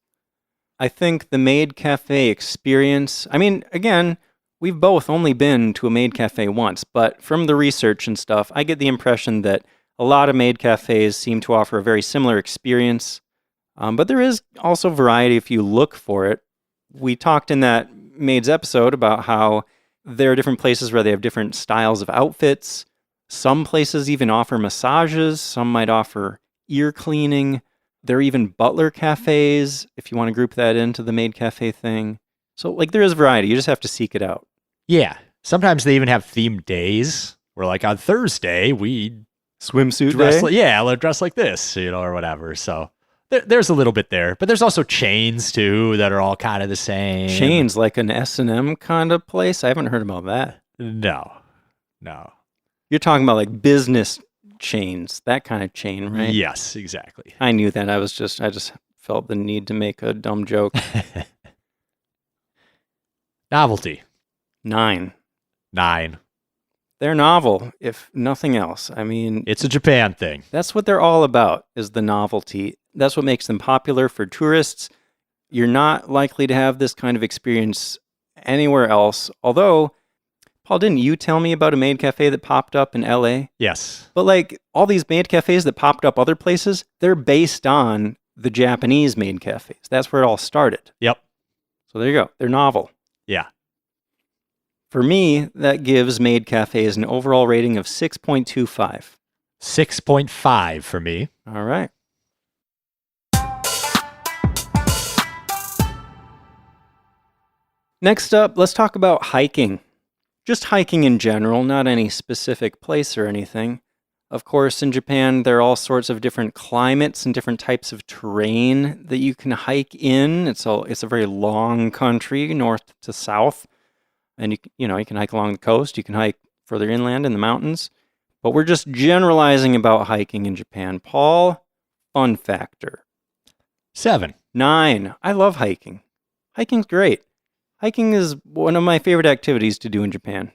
I think the Maid Cafe experience, I mean, again, we've both only been to a Maid Cafe once, but from the research and stuff, I get the impression that a lot of Maid Cafes seem to offer a very similar experience, but there is also variety if you look for it. We talked in that Maid's episode about how there are different places where they have different styles of outfits. Some places even offer massages. Some might offer ear cleaning. There are even butler cafes, if you want to group that into the Maid Cafe thing. So, like, there is variety. You just have to seek it out. Yeah. Sometimes they even have themed days where, like, on Thursday, we swimsuit dress day? dress like this, or whatever. So there's a little bit there. But there's also chains, too, that are all kind of the same. Chains, like an S&M kind of place? I haven't heard about that. No. You're talking about, like, business chains, that kind of chain, right? Yes, exactly. I knew that. I just felt the need to make a dumb joke. Novelty. 9. They're novel, if nothing else. I mean, it's a Japan thing. That's what they're all about, is the novelty. That's what makes them popular for tourists. You're not likely to have this kind of experience anywhere else. Although, Paul, didn't you tell me about a Maid Cafe that popped up in LA? Yes. But like all these Maid Cafes that popped up other places, they're based on the Japanese Maid Cafes. That's where it all started. Yep. So there you go. They're novel. Yeah. For me, that gives Maid Cafes an overall rating of 6.25. 6.5 for me. All right. Next up, let's talk about hiking. Just hiking in general, not any specific place or anything. Of course, in Japan, there are all sorts of different climates and different types of terrain that you can hike in. It's a very long country, north to south. And you can hike along the coast, you can hike further inland in the mountains. But we're just generalizing about hiking in Japan. Paul, fun factor. 7. 9. I love hiking. Hiking's great. Hiking is one of my favorite activities to do in Japan.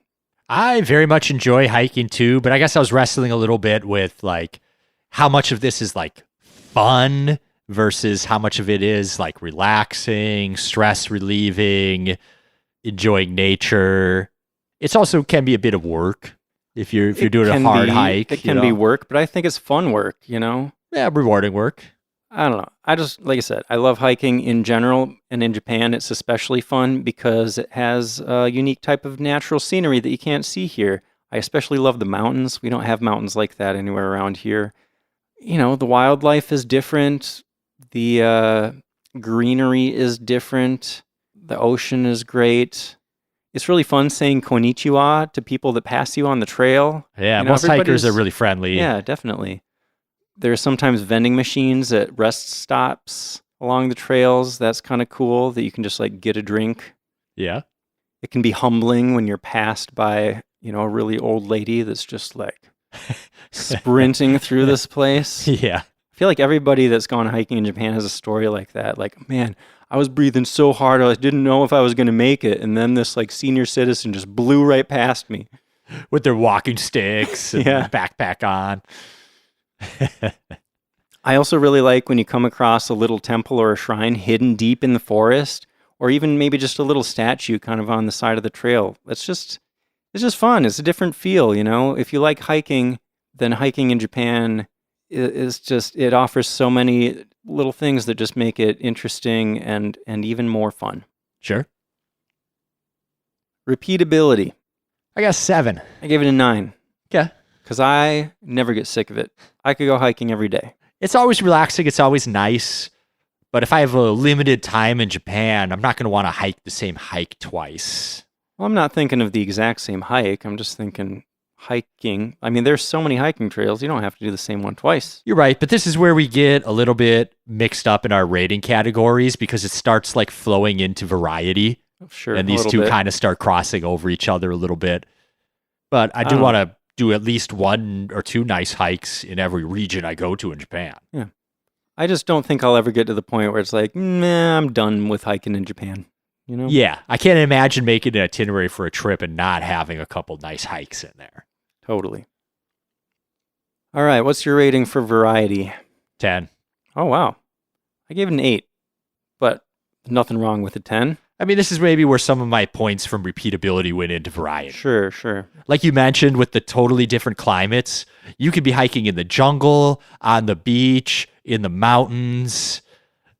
I very much enjoy hiking too, but I guess I was wrestling a little bit with like how much of this is like fun versus how much of it is like relaxing, stress relieving, enjoying nature. It's also can be a bit of work if you're doing a hard hike. It can be work, but I think it's fun work, Yeah, rewarding work. I don't know. I just, like I said, I love hiking in general, and in Japan it's especially fun because it has a unique type of natural scenery that you can't see here. I especially love the mountains. We don't have mountains like that anywhere around here. The wildlife is different. The greenery is different. The ocean is great. It's really fun saying konnichiwa to people that pass you on the trail. Yeah, most hikers are really friendly. Yeah, definitely. There are sometimes vending machines at rest stops along the trails. That's kind of cool that you can just like get a drink. Yeah. It can be humbling when you're passed by, a really old lady that's just like sprinting through this place. Yeah. I feel like everybody that's gone hiking in Japan has a story like that. Like, man, I was breathing so hard, I didn't know if I was going to make it. And then this like senior citizen just blew right past me. With their walking sticks and backpack on. I also really like when you come across a little temple or a shrine hidden deep in the forest, or even maybe just a little statue kind of on the side of the trail. It's just fun. It's a different feel, If you like hiking, then hiking in Japan it offers so many little things that just make it interesting and even more fun. Sure. Repeatability. I got 7. I gave it a 9. Okay. Because I never get sick of it. I could go hiking every day. It's always relaxing. It's always nice. But if I have a limited time in Japan, I'm not going to want to hike the same hike twice. Well, I'm not thinking of the exact same hike. I'm just thinking hiking. I mean, there's so many hiking trails. You don't have to do the same one twice. You're right. But this is where we get a little bit mixed up in our rating categories because it starts like flowing into variety. Sure. And these two kind of start crossing over each other a little bit. But I do want to do at least 1 or 2 nice hikes in every region I go to in Japan. Yeah. I just don't think I'll ever get to the point where it's like, nah, I'm done with hiking in Japan. Yeah. I can't imagine making an itinerary for a trip and not having a couple nice hikes in there. Totally. All right. What's your rating for variety? 10. Oh, wow. I gave it an 8, but nothing wrong with a 10. I mean, this is maybe where some of my points from repeatability went into variety. Sure. Like you mentioned, with the totally different climates, you could be hiking in the jungle, on the beach, in the mountains,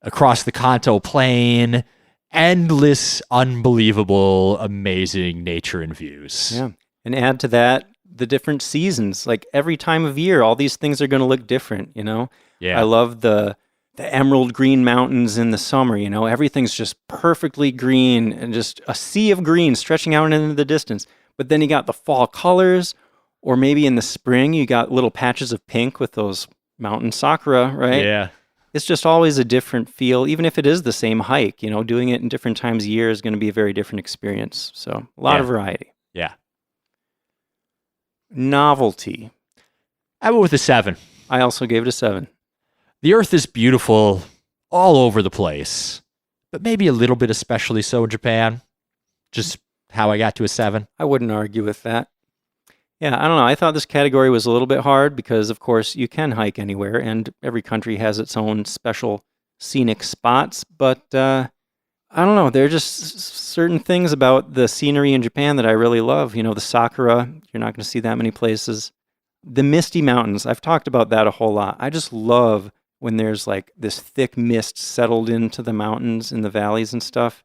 across the Kanto Plain. Endless, unbelievable, amazing nature and views. Yeah. And add to that the different seasons. Like every time of year, all these things are going to look different, Yeah. I love the emerald green mountains in the summer, everything's just perfectly green and just a sea of green stretching out into the distance. But then you got the fall colors, or maybe in the spring, you got little patches of pink with those mountain sakura, right? Yeah. It's just always a different feel, even if it is the same hike, doing it in different times of year is going to be a very different experience. So a lot of variety. Yeah. Novelty. I went with a 7. I also gave it a 7. The earth is beautiful all over the place, but maybe a little bit especially so in Japan. Just how I got to a 7. I wouldn't argue with that. Yeah, I don't know. I thought this category was a little bit hard because, of course, you can hike anywhere, and every country has its own special scenic spots. But I don't know. There are just certain things about the scenery in Japan that I really love. The sakura, you're not going to see that many places. The misty mountains, I've talked about that a whole lot. I just love when there's like this thick mist settled into the mountains and the valleys and stuff.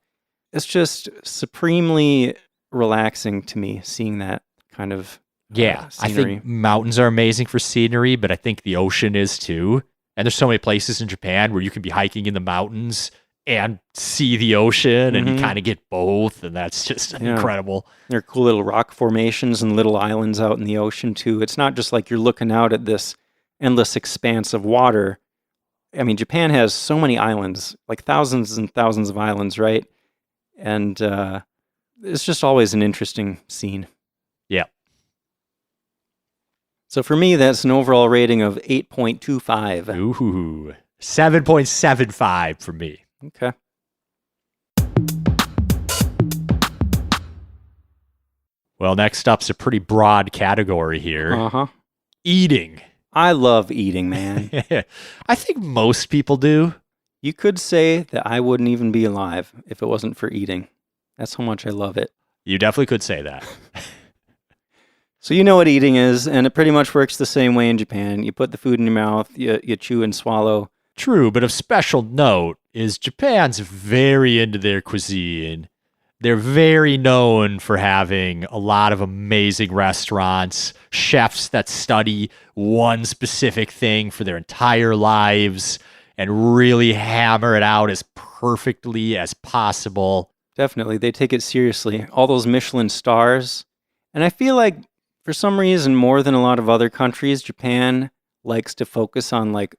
It's just supremely relaxing to me seeing that kind of Yeah, I scenery. think mountains are amazing for scenery, but I think the ocean is too. And there's so many places in Japan where you can be hiking in the mountains and see the ocean, and you kind of get both, and that's just incredible. There are cool little rock formations and little islands out in the ocean too. It's not just like you're looking out at this endless expanse of water. I mean, Japan has so many islands, like thousands and thousands of islands, right? And it's just always an interesting scene. Yeah. So for me, that's an overall rating of 8.25. Ooh, 7.75 for me. Okay. Well, next up's a pretty broad category here. Uh-huh. Eating. I love eating, man. I think most people do. You could say that I wouldn't even be alive if it wasn't for eating. That's how much I love it. You definitely could say that. So you know what eating is, and it pretty much works the same way in Japan. You put the food in your mouth, you chew and swallow. True, but of special note is Japan's very into their cuisine. They're very known for having a lot of amazing restaurants, chefs that study one specific thing for their entire lives and really hammer it out as perfectly as possible. Definitely, they take it seriously. All those Michelin stars. And I feel like for some reason, more than a lot of other countries, Japan likes to focus on like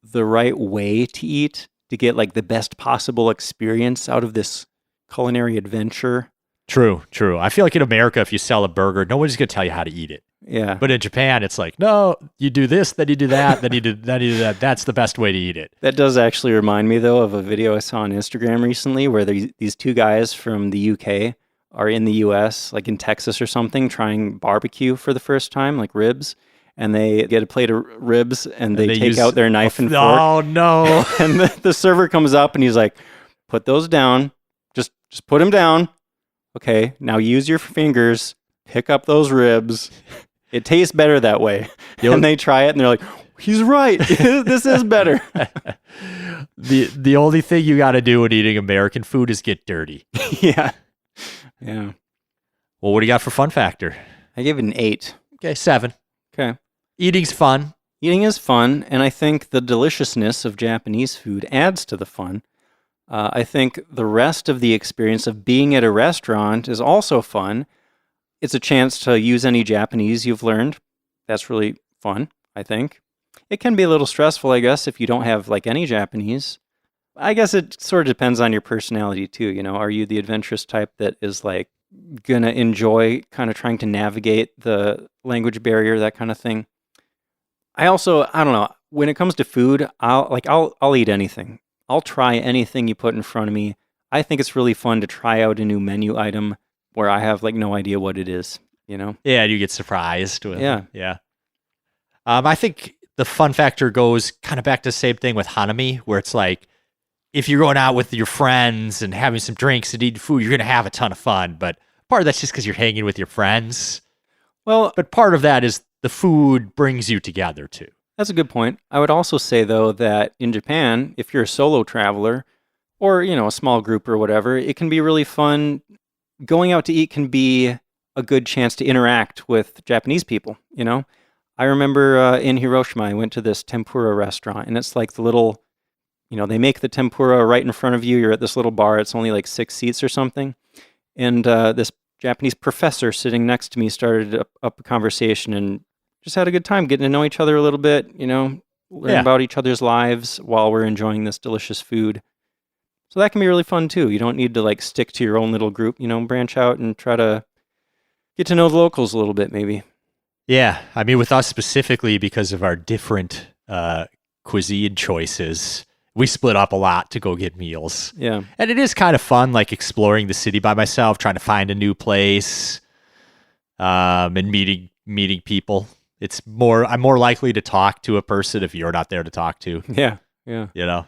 the right way to eat to get like the best possible experience out of this culinary adventure. True. I feel like in America, if you sell a burger, nobody's going to tell you how to eat it. Yeah. But in Japan, it's like, no, you do this, then you do that, then you do that. That's the best way to eat it. That does actually remind me, though, of a video I saw on Instagram recently where these two guys from the UK are in the US, like in Texas or something, trying barbecue for the first time, like ribs. And they get a plate of ribs and they take out their knife and fork. Oh, no. And the server comes up and he's like, put those down. Just put them down. Okay, now use your fingers, pick up those ribs. It tastes better that way. And they try it and they're like, he's right. This is better. The only thing you got to do when eating American food is get dirty. Yeah. Well, what do you got for fun factor? I gave it an 8. Okay, 7. Okay. Eating's fun. Eating is fun, and I think the deliciousness of Japanese food adds to the fun. I think the rest of the experience of being at a restaurant is also fun. It's a chance to use any Japanese you've learned. That's really fun, I think. It can be a little stressful, I guess, if you don't have like any Japanese. I guess it sort of depends on your personality too. Are you the adventurous type that is like gonna enjoy kind of trying to navigate the language barrier, that kind of thing? I don't know. When it comes to food, I'll eat anything. I'll try anything you put in front of me. I think it's really fun to try out a new menu item where I have like no idea what it is, Yeah, you get surprised. Yeah. I think the fun factor goes kind of back to the same thing with Hanami, where it's like, if you're going out with your friends and having some drinks and eating food, you're going to have a ton of fun. But part of that's just because you're hanging with your friends. Well, but part of that is the food brings you together too. That's a good point. I would also say, though, that in Japan, if you're a solo traveler or, a small group or whatever, it can be really fun. Going out to eat can be a good chance to interact with Japanese people, I remember in Hiroshima, I went to this tempura restaurant, and it's like the little, they make the tempura right in front of you. You're at this little bar. It's only like 6 seats or something. And this Japanese professor sitting next to me started up a conversation and just had a good time getting to know each other a little bit, learn about each other's lives while we're enjoying this delicious food. So that can be really fun too. You don't need to like stick to your own little group, branch out and try to get to know the locals a little bit maybe. Yeah. I mean, with us specifically, because of our different cuisine choices, we split up a lot to go get meals. Yeah. And it is kind of fun, like exploring the city by myself, trying to find a new place, and meeting people. I'm more likely to talk to a person if you're not there to talk to. Yeah.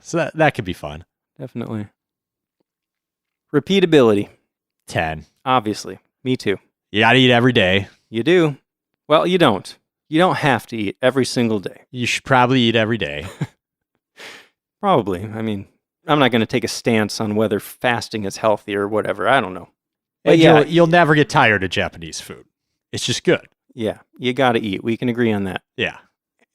So that can be fun. Definitely. Repeatability. 10. Obviously. Me too. You gotta eat every day. You do. Well, you don't. You don't have to eat every single day. You should probably eat every day. Probably. I mean, I'm not going to take a stance on whether fasting is healthy or whatever. I don't know. But And yeah, you'll never get tired of Japanese food. It's just good. yeah, you got to eat. We can agree on that. Yeah.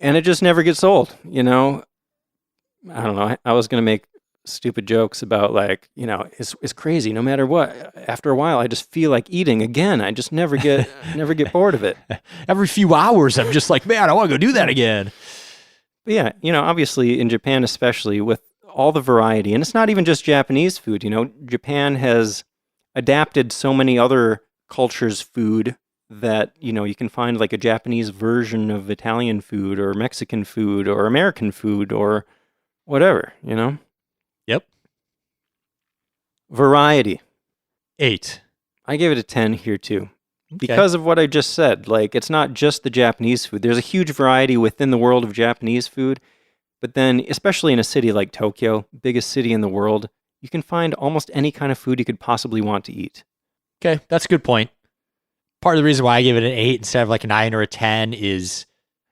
And it just never gets old, I don't know. I was going to make stupid jokes about it's crazy. No matter what, after a while, I just feel like eating again. I just never get bored of it. Every few hours, I'm just like, man, I want to go do that again. But yeah, obviously in Japan, especially with all the variety, and it's not even just Japanese food. Japan has adapted so many other cultures' food that, you can find like a Japanese version of Italian food or Mexican food or American food or whatever, Yep. Variety. 8. I gave it a 10 here too. Okay. Because of what I just said. Like, it's not just the Japanese food. There's a huge variety within the world of Japanese food. But then, especially in a city like Tokyo, biggest city in the world, you can find almost any kind of food you could possibly want to eat. Okay, that's a good point. Part of the reason why I gave it an 8 instead of like a 9 or a 10 is,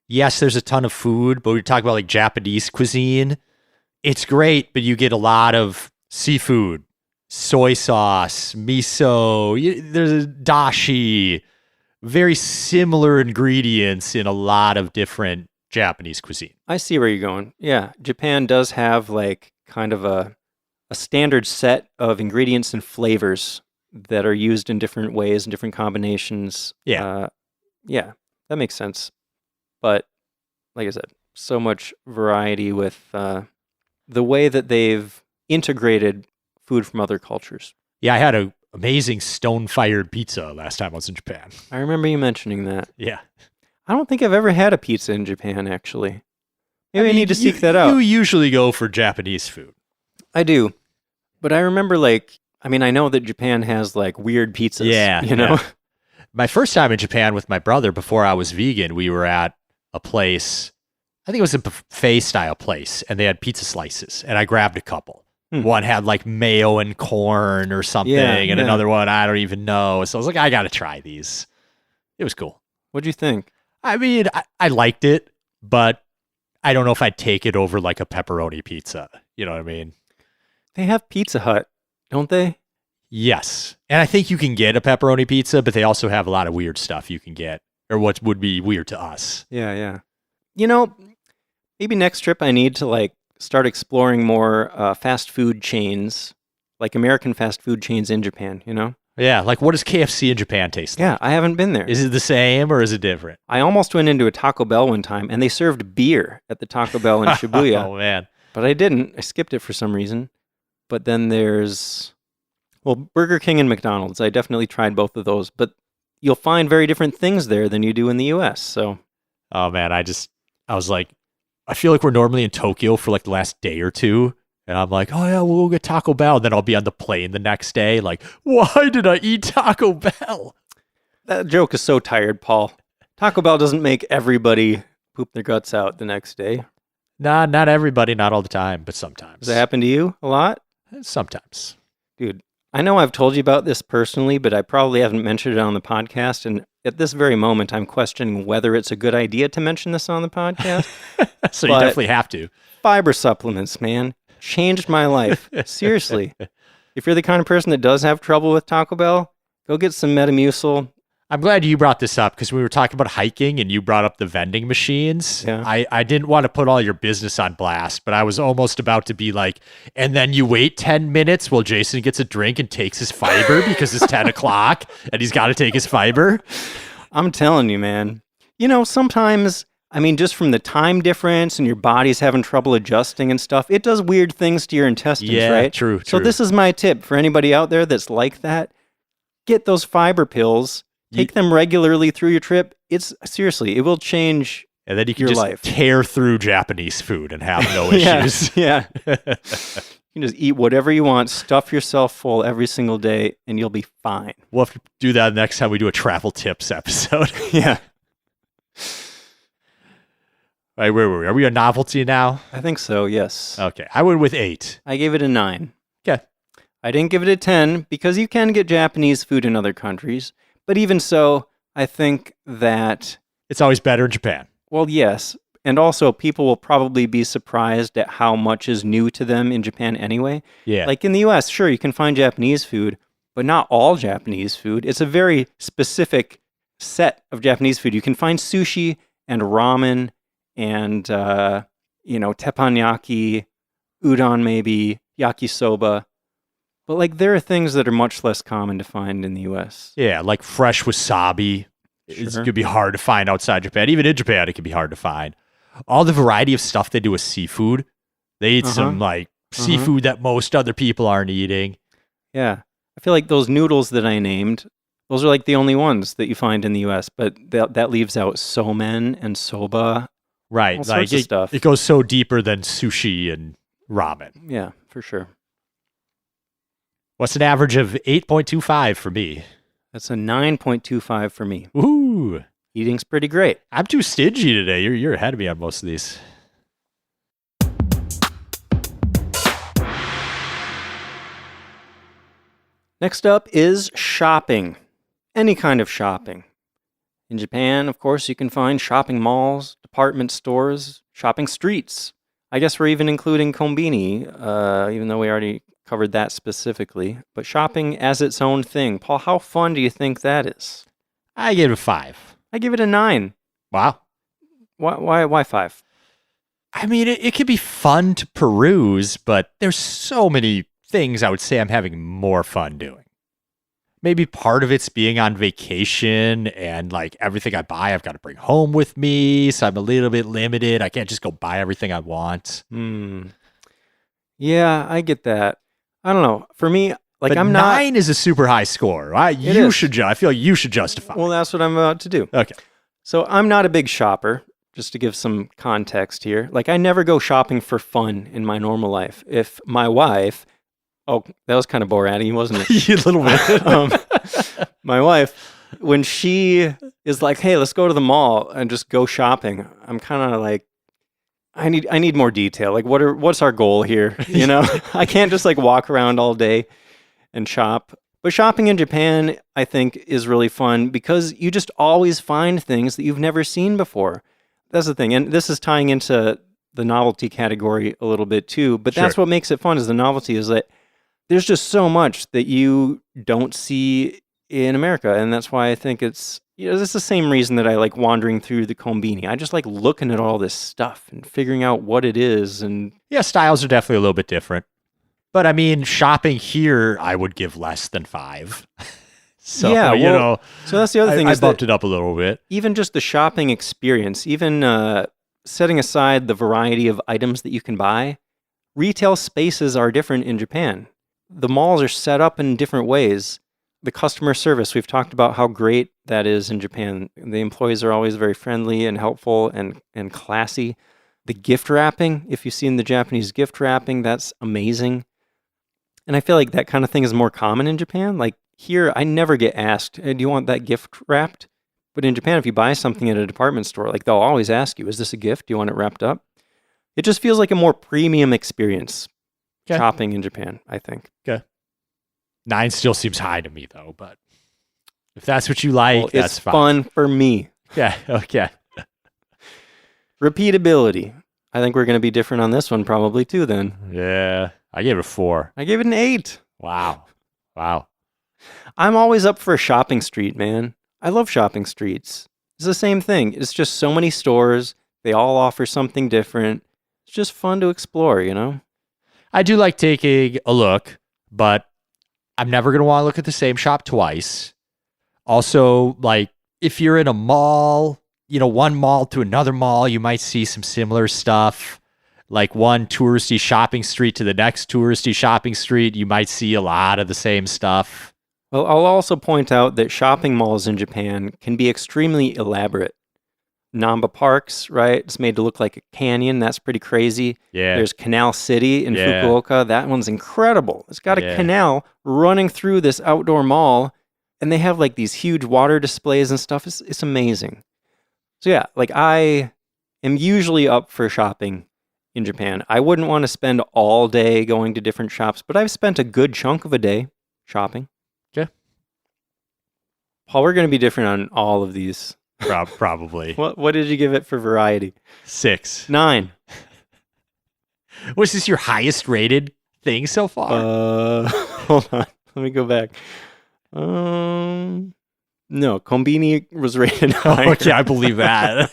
yes, there's a ton of food, but we talk about like Japanese cuisine. It's great, but you get a lot of seafood, soy sauce, miso, there's a dashi, very similar ingredients in a lot of different Japanese cuisine. I see where you're going. Yeah, Japan does have like kind of a standard set of ingredients and flavors that are used in different ways and different combinations. Yeah. Yeah, that makes sense. But like I said, so much variety with the way that they've integrated food from other cultures. Yeah, I had an amazing stone-fired pizza last time I was in Japan. I remember you mentioning that. Yeah. I don't think I've ever had a pizza in Japan, actually. Maybe I need to seek that out. You usually go for Japanese food. I do. But I remember I know that Japan has like weird pizzas. Yeah. Yeah. My first time in Japan with my brother before I was vegan, we were at a place, I think it was a buffet style place, and they had pizza slices, and I grabbed a couple. One had like mayo and corn or something, and another one, I don't even know. So I was like, I got to try these. It was cool. What'd you think? I mean, I liked it, but I don't know if I'd take it over like a pepperoni pizza. You know what I mean? They have Pizza Hut, don't they? Yes. And I think you can get a pepperoni pizza, but they also have a lot of weird stuff you can get, or what would be weird to us. Yeah. Maybe next trip I need to start exploring more fast food chains, like American fast food chains in Japan, Yeah, like what does KFC in Japan taste like? Yeah, I haven't been there. Is it the same or is it different? I almost went into a Taco Bell one time, and they served beer at the Taco Bell in Shibuya. Oh, man. But I didn't. I skipped it for some reason. But then there's, Burger King and McDonald's. I definitely tried both of those. But you'll find very different things there than you do in the U.S., so. Oh, man, I was like, I feel like we're normally in Tokyo for like the last day or two. And I'm like, oh, yeah, we'll get Taco Bell. Then I'll be on the plane the next day. Like, why did I eat Taco Bell? That joke is so tired, Paul. Taco Bell doesn't make everybody poop their guts out the next day. Nah, not everybody, not all the time, but sometimes. Does that happen to you a lot? Sometimes. Dude, I know I've told you about this personally, but I probably haven't mentioned it on the podcast. And at this very moment, I'm questioning whether it's a good idea to mention this on the podcast. So you definitely have to. Fiber supplements, man. Changed my life. Seriously. If you're the kind of person that does have trouble with Taco Bell, go get some Metamucil. I'm glad you brought this up because we were talking about hiking and you brought up the vending machines. Yeah. I didn't want to put all your business on blast, but I was almost about to be like, and then you wait 10 minutes while Jason gets a drink and takes his fiber because it's 10 o'clock and he's got to take his fiber. I'm telling you, man. Sometimes, just from the time difference and your body's having trouble adjusting and stuff, it does weird things to your intestines, right? True. So this is my tip for anybody out there that's like that. Get those fiber pills. Take them regularly through your trip. It will change and then you can your just life. Tear through Japanese food and have no issues. Yeah. You can just eat whatever you want, stuff yourself full every single day, and you'll be fine. We'll have to do that next time we do a travel tips episode. Yeah. All right, where were we? Are we a novelty now? I think so, yes. Okay. I went with 8. I gave it a 9. Okay. I didn't give it a 10 because you can get Japanese food in other countries. But even so, I think that, It's always better in Japan. well, yes. And also, people will probably be surprised at how much is new to them in Japan anyway. Yeah. Like in the US, sure, you can find Japanese food, but not all Japanese food. It's a very specific set of Japanese food. You can find sushi and ramen and, teppanyaki, udon maybe, yakisoba. But like there are things that are much less common to find in the US. Yeah, like fresh wasabi. It Sure. could be hard to find outside Japan. Even in Japan, it can be hard to find. All the variety of stuff they do with seafood. They eat some like seafood that most other people aren't eating. Yeah. I feel like those noodles that I named, those are like the only ones that you find in the US, but that leaves out somen and soba. Right. All Like sorts of stuff. it goes so deeper than sushi and ramen. Yeah, for sure. What's an average of 8.25 for me? That's a 9.25 for me. Ooh. Eating's pretty great. I'm too stingy today. You're ahead of me on most of these. Next up is shopping. Any kind of shopping. In Japan, of course, you can find shopping malls, department stores, shopping streets. I guess we're even including Konbini, even though we already covered that specifically. But shopping as its own thing. Paul, how fun do you think that is? I give it a 5. I give it a 9. Wow. Why 5? I mean, it could be fun to peruse, but there's so many things I would say I'm having more fun doing. Maybe part of it's being on vacation and like everything I buy, I've got to bring home with me. So I'm a little bit limited. I can't just go buy everything I want. Yeah, I get that. I don't know. For me, like But I'm not. 9 is a super high score. I is. feel like you should justify. Well, that's what I'm about to do. Okay. So I'm not a big shopper, just to give some context here. Like I never go shopping for fun in my normal life. If my wife, oh, that was kind of Borat-y, wasn't it? A little bit. My wife, when she is like, "Hey, let's go to the mall and just go shopping," I'm kind of like, I need more detail. Like, what's our goal here? You know, I can't just like walk around all day and shop. But shopping in Japan, I think, is really fun because you just always find things that you've never seen before. That's the thing. And this is tying into the novelty category a little bit too. But that's Sure. what makes it fun is the novelty is that there's just so much that you don't see in America. And that's why I think it's the same reason that I like wandering through the Konbini. I just like looking at all this stuff and figuring out what it is. And Yeah, styles are definitely a little bit different. But I mean, shopping here, I would give less than 5. So, Yeah, you well, know, so that's the other thing I is bumped that it up a little bit. even just the shopping experience, even setting aside the variety of items that you can buy, retail spaces are different in Japan. The malls are set up in different ways. The customer service, we've talked about how great that is in Japan. The employees are always very friendly and helpful and classy. The gift wrapping, if you've seen the Japanese gift wrapping, that's amazing. And I feel like that kind of thing is more common in Japan. Like here, I never get asked, "Hey, do you want that gift wrapped?" But in Japan, if you buy something at a department store, like they'll always ask you, "Is this a gift? Do you want it wrapped up?" It just feels like a more premium experience shopping in Japan, I think. 9 still seems high to me, though. But if that's what you like, Well, that's it's fine. fun for me. Yeah, okay. Repeatability. I think we're going to be different on this one probably too then. Yeah, I gave it a 4. I gave it an 8. Wow. I'm always up for a shopping street, man. I love shopping streets. It's the same thing. It's just so many stores. They all offer something different. It's just fun to explore, you know? I do like taking a look, but I'm never going to want to look at the same shop twice. Also, like, if you're in a mall, one mall to another mall, you might see some similar stuff. Like one touristy shopping street to the next touristy shopping street, you might see a lot of the same stuff. Well, I'll also point out that shopping malls in Japan can be extremely elaborate. Namba Parks, right? It's made to look like a canyon. That's pretty crazy. Yeah. There's Canal City in Yeah. Fukuoka. That one's incredible. It's got a Yeah. canal running through this outdoor mall, and they have like these huge water displays and stuff. It's amazing. So yeah, like I am usually up for shopping in Japan. I wouldn't want to spend all day going to different shops, but I've spent a good chunk of a day shopping. Okay. Paul, we're going to be different on all of these. Probably. What did you give it for variety? 6. 9. Was this your highest rated thing so far? Hold on. Let me go back. No, Konbini was rated higher. Okay, I believe that.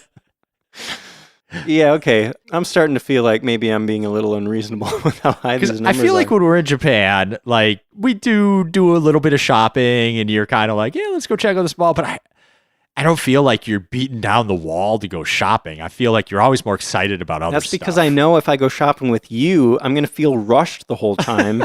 Yeah, okay. I'm starting to feel like maybe I'm being a little unreasonable with how high these numbers I feel like are. when we're in Japan, like we do a little bit of shopping, and you're kind of like, yeah, let's go check out this mall. But I don't feel like you're beating down the wall to go shopping. I feel like you're always more excited about other That's stuff. because I know if I go shopping with you, I'm going to feel rushed the whole time.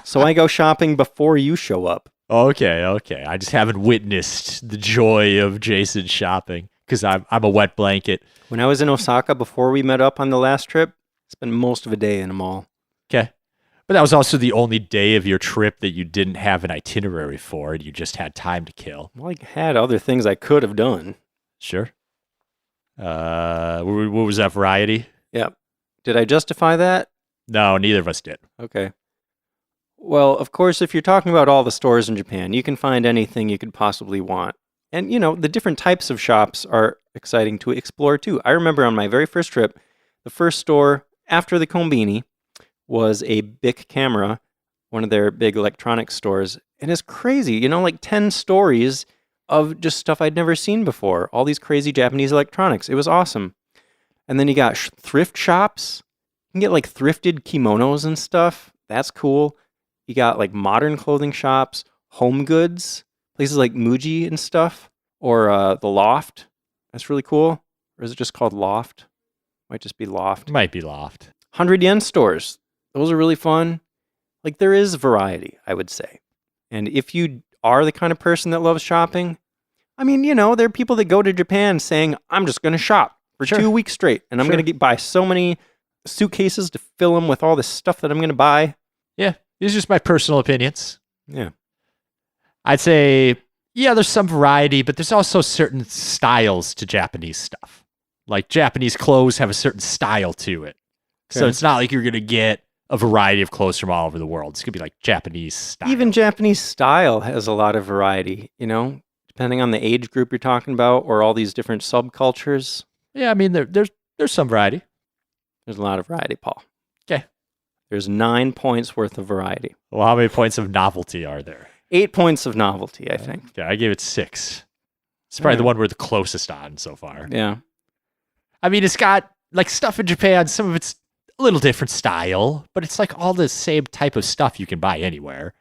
So I go shopping before you show up. Okay. I just haven't witnessed the joy of Jason shopping because I'm a wet blanket. When I was in Osaka before we met up on the last trip, I spent most of a day in a mall. Okay. But that was also the only day of your trip that you didn't have an itinerary for, and you just had time to kill. Well, I had other things I could have done. Sure. What was that variety? Yep. Did I justify that? No, neither of us did. Okay. Well, of course, if you're talking about all the stores in Japan, you can find anything you could possibly want. And, the different types of shops are exciting to explore, too. I remember on my very first trip, the first store after the Konbini was a Bic Camera, one of their big electronics stores. And it's crazy, like 10 stories of just stuff I'd never seen before. All these crazy Japanese electronics. It was awesome. And then you got thrift shops. You can get like thrifted kimonos and stuff. That's cool. You got like modern clothing shops, home goods, places like Muji and stuff, or the Loft. That's really cool. Or is it just called Loft? Might just be Loft. Might be Loft. 100 yen stores. Those are really fun. Like there is variety, I would say. And if you are the kind of person that loves shopping, I mean, there are people that go to Japan saying, I'm just going to shop for 2 weeks straight. And I'm going to buy so many suitcases to fill them with all this stuff that I'm going to buy. Yeah. These are just my personal opinions. Yeah. I'd say, yeah, there's some variety, but there's also certain styles to Japanese stuff. Like Japanese clothes have a certain style to it. Okay. So it's not like you're going to get a variety of clothes from all over the world. It's going to be like Japanese style. Even Japanese style has a lot of variety, depending on the age group you're talking about or all these different subcultures. Yeah, I mean, there's some variety. There's a lot of variety, Paul. Okay. There's 9 points worth of variety. Well, how many points of novelty are there? 8 points of novelty, I think. Okay, I gave it 6. It's probably the one we're the closest on so far. Yeah. I mean, it's got like stuff in Japan. Some of it's a little different style, but it's like all the same type of stuff you can buy anywhere.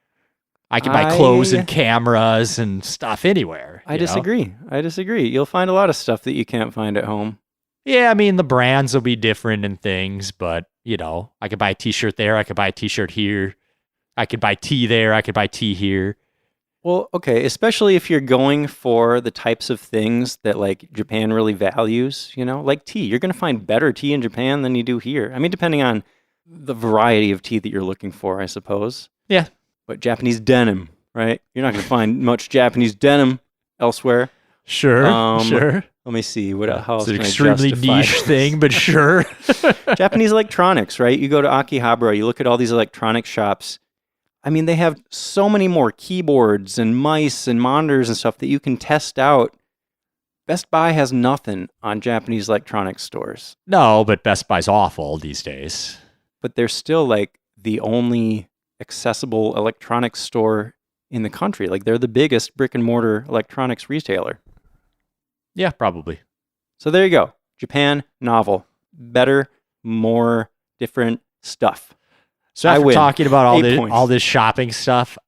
I can buy clothes and cameras and stuff anywhere. I disagree. You'll find a lot of stuff that you can't find at home. Yeah, I mean, the brands will be different and things, but, I could buy a t-shirt there. I could buy a t-shirt here. I could buy tea there. I could buy tea here. Well, okay, especially if you're going for the types of things that, like, Japan really values, like tea. You're going to find better tea in Japan than you do here. I mean, depending on the variety of tea that you're looking for, I suppose. Yeah. But Japanese denim, right? You're not going to find much Japanese denim elsewhere. Sure, sure. Let me see. How else it's an can extremely I justify niche this? thing, but sure. Japanese electronics, right? You go to Akihabara, you look at all these electronic shops. I mean, they have so many more keyboards and mice and monitors and stuff that you can test out. Best Buy has nothing on Japanese electronics stores. No, but Best Buy's awful these days. But they're still like the only accessible electronics store in the country. Like they're the biggest brick and mortar electronics retailer. Yeah, probably. So there you go. Japan, novel. Better, more, different stuff. So after talking about all this shopping stuff,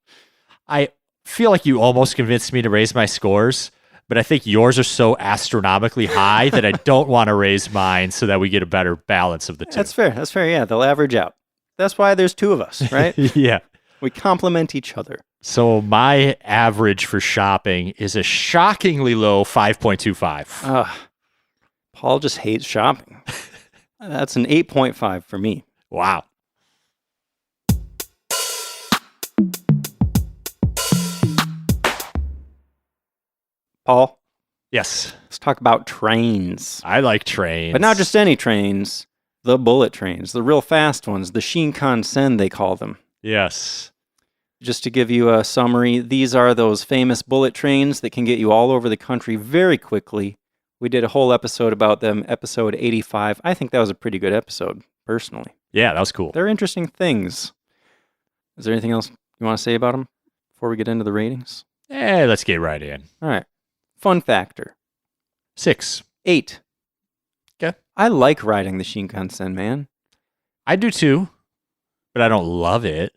I feel like you almost convinced me to raise my scores, but I think yours are so astronomically high that I don't want to raise mine so that we get a better balance of the two. That's fair. Yeah, they'll average out. That's why there's two of us, right? Yeah. We complement each other. So my average for shopping is a shockingly low 5.25. Paul just hates shopping. That's an 8.5 for me. Wow. Paul? Yes. Let's talk about trains. I like trains. But not just any trains. The bullet trains, the real fast ones, the Shinkansen, they call them. Yes. Just to give you a summary, these are those famous bullet trains that can get you all over the country very quickly. We did a whole episode about them, episode 85. I think that was a pretty good episode, personally. Yeah, that was cool. They're interesting things. Is there anything else you want to say about them before we get into the ratings? Let's get right in. All right. Fun factor. 6. 8. Okay. I like riding the Shinkansen, man. I do too, but I don't love it.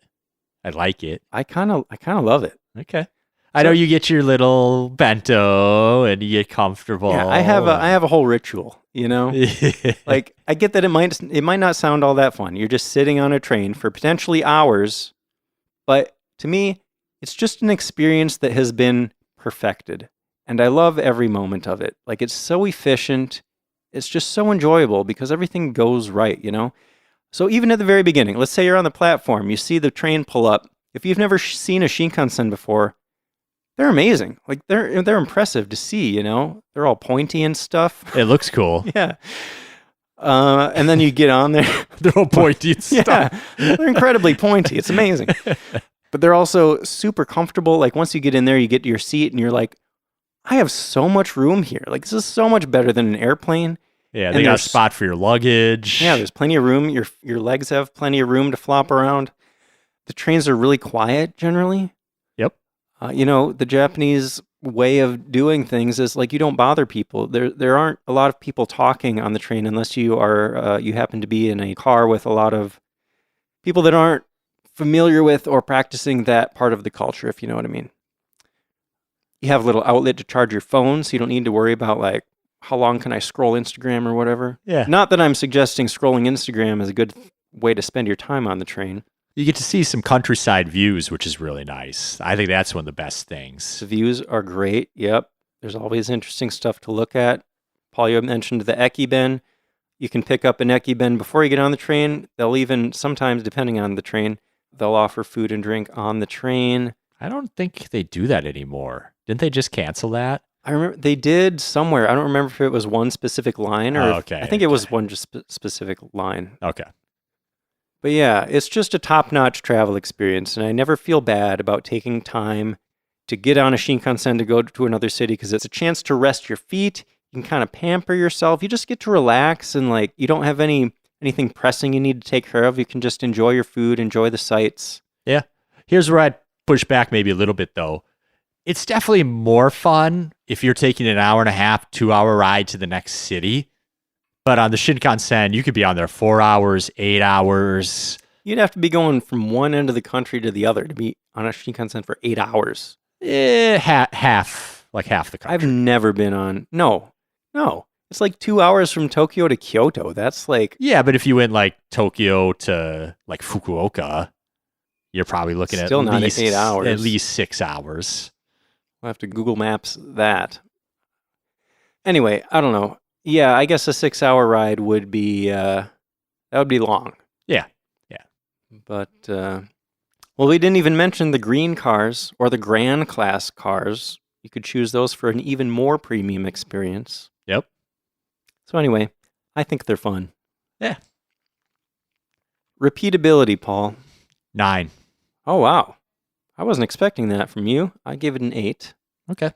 I like it. I kind of love it. Okay. I know you get your little bento and you get comfortable. Yeah, I have a whole ritual, you know? Like, I get that it might not sound all that fun. You're just sitting on a train for potentially hours, but to me, it's just an experience that has been perfected. And I love every moment of it. Like, it's so efficient. It's just so enjoyable because everything goes right, you know? So even at the very beginning, let's say you're on the platform, you see the train pull up. If you've never seen a Shinkansen before, they're amazing. Like, they're impressive to see, you know? They're all pointy and stuff. It looks cool. Yeah. And then you get on there. They're all pointy and stuff. Yeah, they're incredibly pointy. It's amazing. But they're also super comfortable. Like, once you get in there, you get to your seat and you're like, I have so much room here. Like, this is so much better than an airplane. Yeah, they got a spot for your luggage. Yeah, there's plenty of room. Your legs have plenty of room to flop around. The trains are really quiet generally. Yep. You know, the Japanese way of doing things is like you don't bother people. There aren't a lot of people talking on the train unless you are you happen to be in a car with a lot of people that aren't familiar with or practicing that part of the culture, if you know what I mean. You have a little outlet to charge your phone, so you don't need to worry about like how long can I scroll Instagram or whatever. Yeah. Not that I'm suggesting scrolling Instagram is a good way to spend your time on the train. You get to see some countryside views, which is really nice. I think that's one of the best things. The views are great. Yep. There's always interesting stuff to look at. Paul, you mentioned the ekiben. You can pick up an ekiben before you get on the train. They'll even, sometimes depending on the train, they'll offer food and drink on the train. I don't think they do that anymore. Didn't they just cancel that? I remember they did somewhere. I don't remember if it was one specific line or I think it was one just specific line. Okay. But yeah, it's just a top-notch travel experience, and I never feel bad about taking time to get on a Shinkansen to go to another city because it's a chance to rest your feet. You can kind of pamper yourself. You just get to relax and like you don't have anything pressing you need to take care of. You can just enjoy your food, enjoy the sights. Yeah. Here's where I'd push back maybe a little bit though. It's definitely more fun if you're taking an hour and a half, 2-hour ride to the next city. But on the Shinkansen, you could be on there 4 hours, 8 hours. You'd have to be going from one end of the country to the other to be on a Shinkansen for 8 hours. Half the country. I've never been on. No. It's like 2 hours from Tokyo to Kyoto. That's like. Yeah, but if you went like Tokyo to like Fukuoka, you're probably looking still at not least 8 hours. At least 6 hours. We'll have to Google Maps that. Anyway, I don't know. Yeah, I guess a 6-hour ride would be that would be long. Yeah. But well, we didn't even mention the green cars or the Grand Class cars. You could choose those for an even more premium experience. Yep. So anyway, I think they're fun. Yeah. Repeatability, Paul. 9. Oh wow, I wasn't expecting that from you. I gave it an 8. Okay.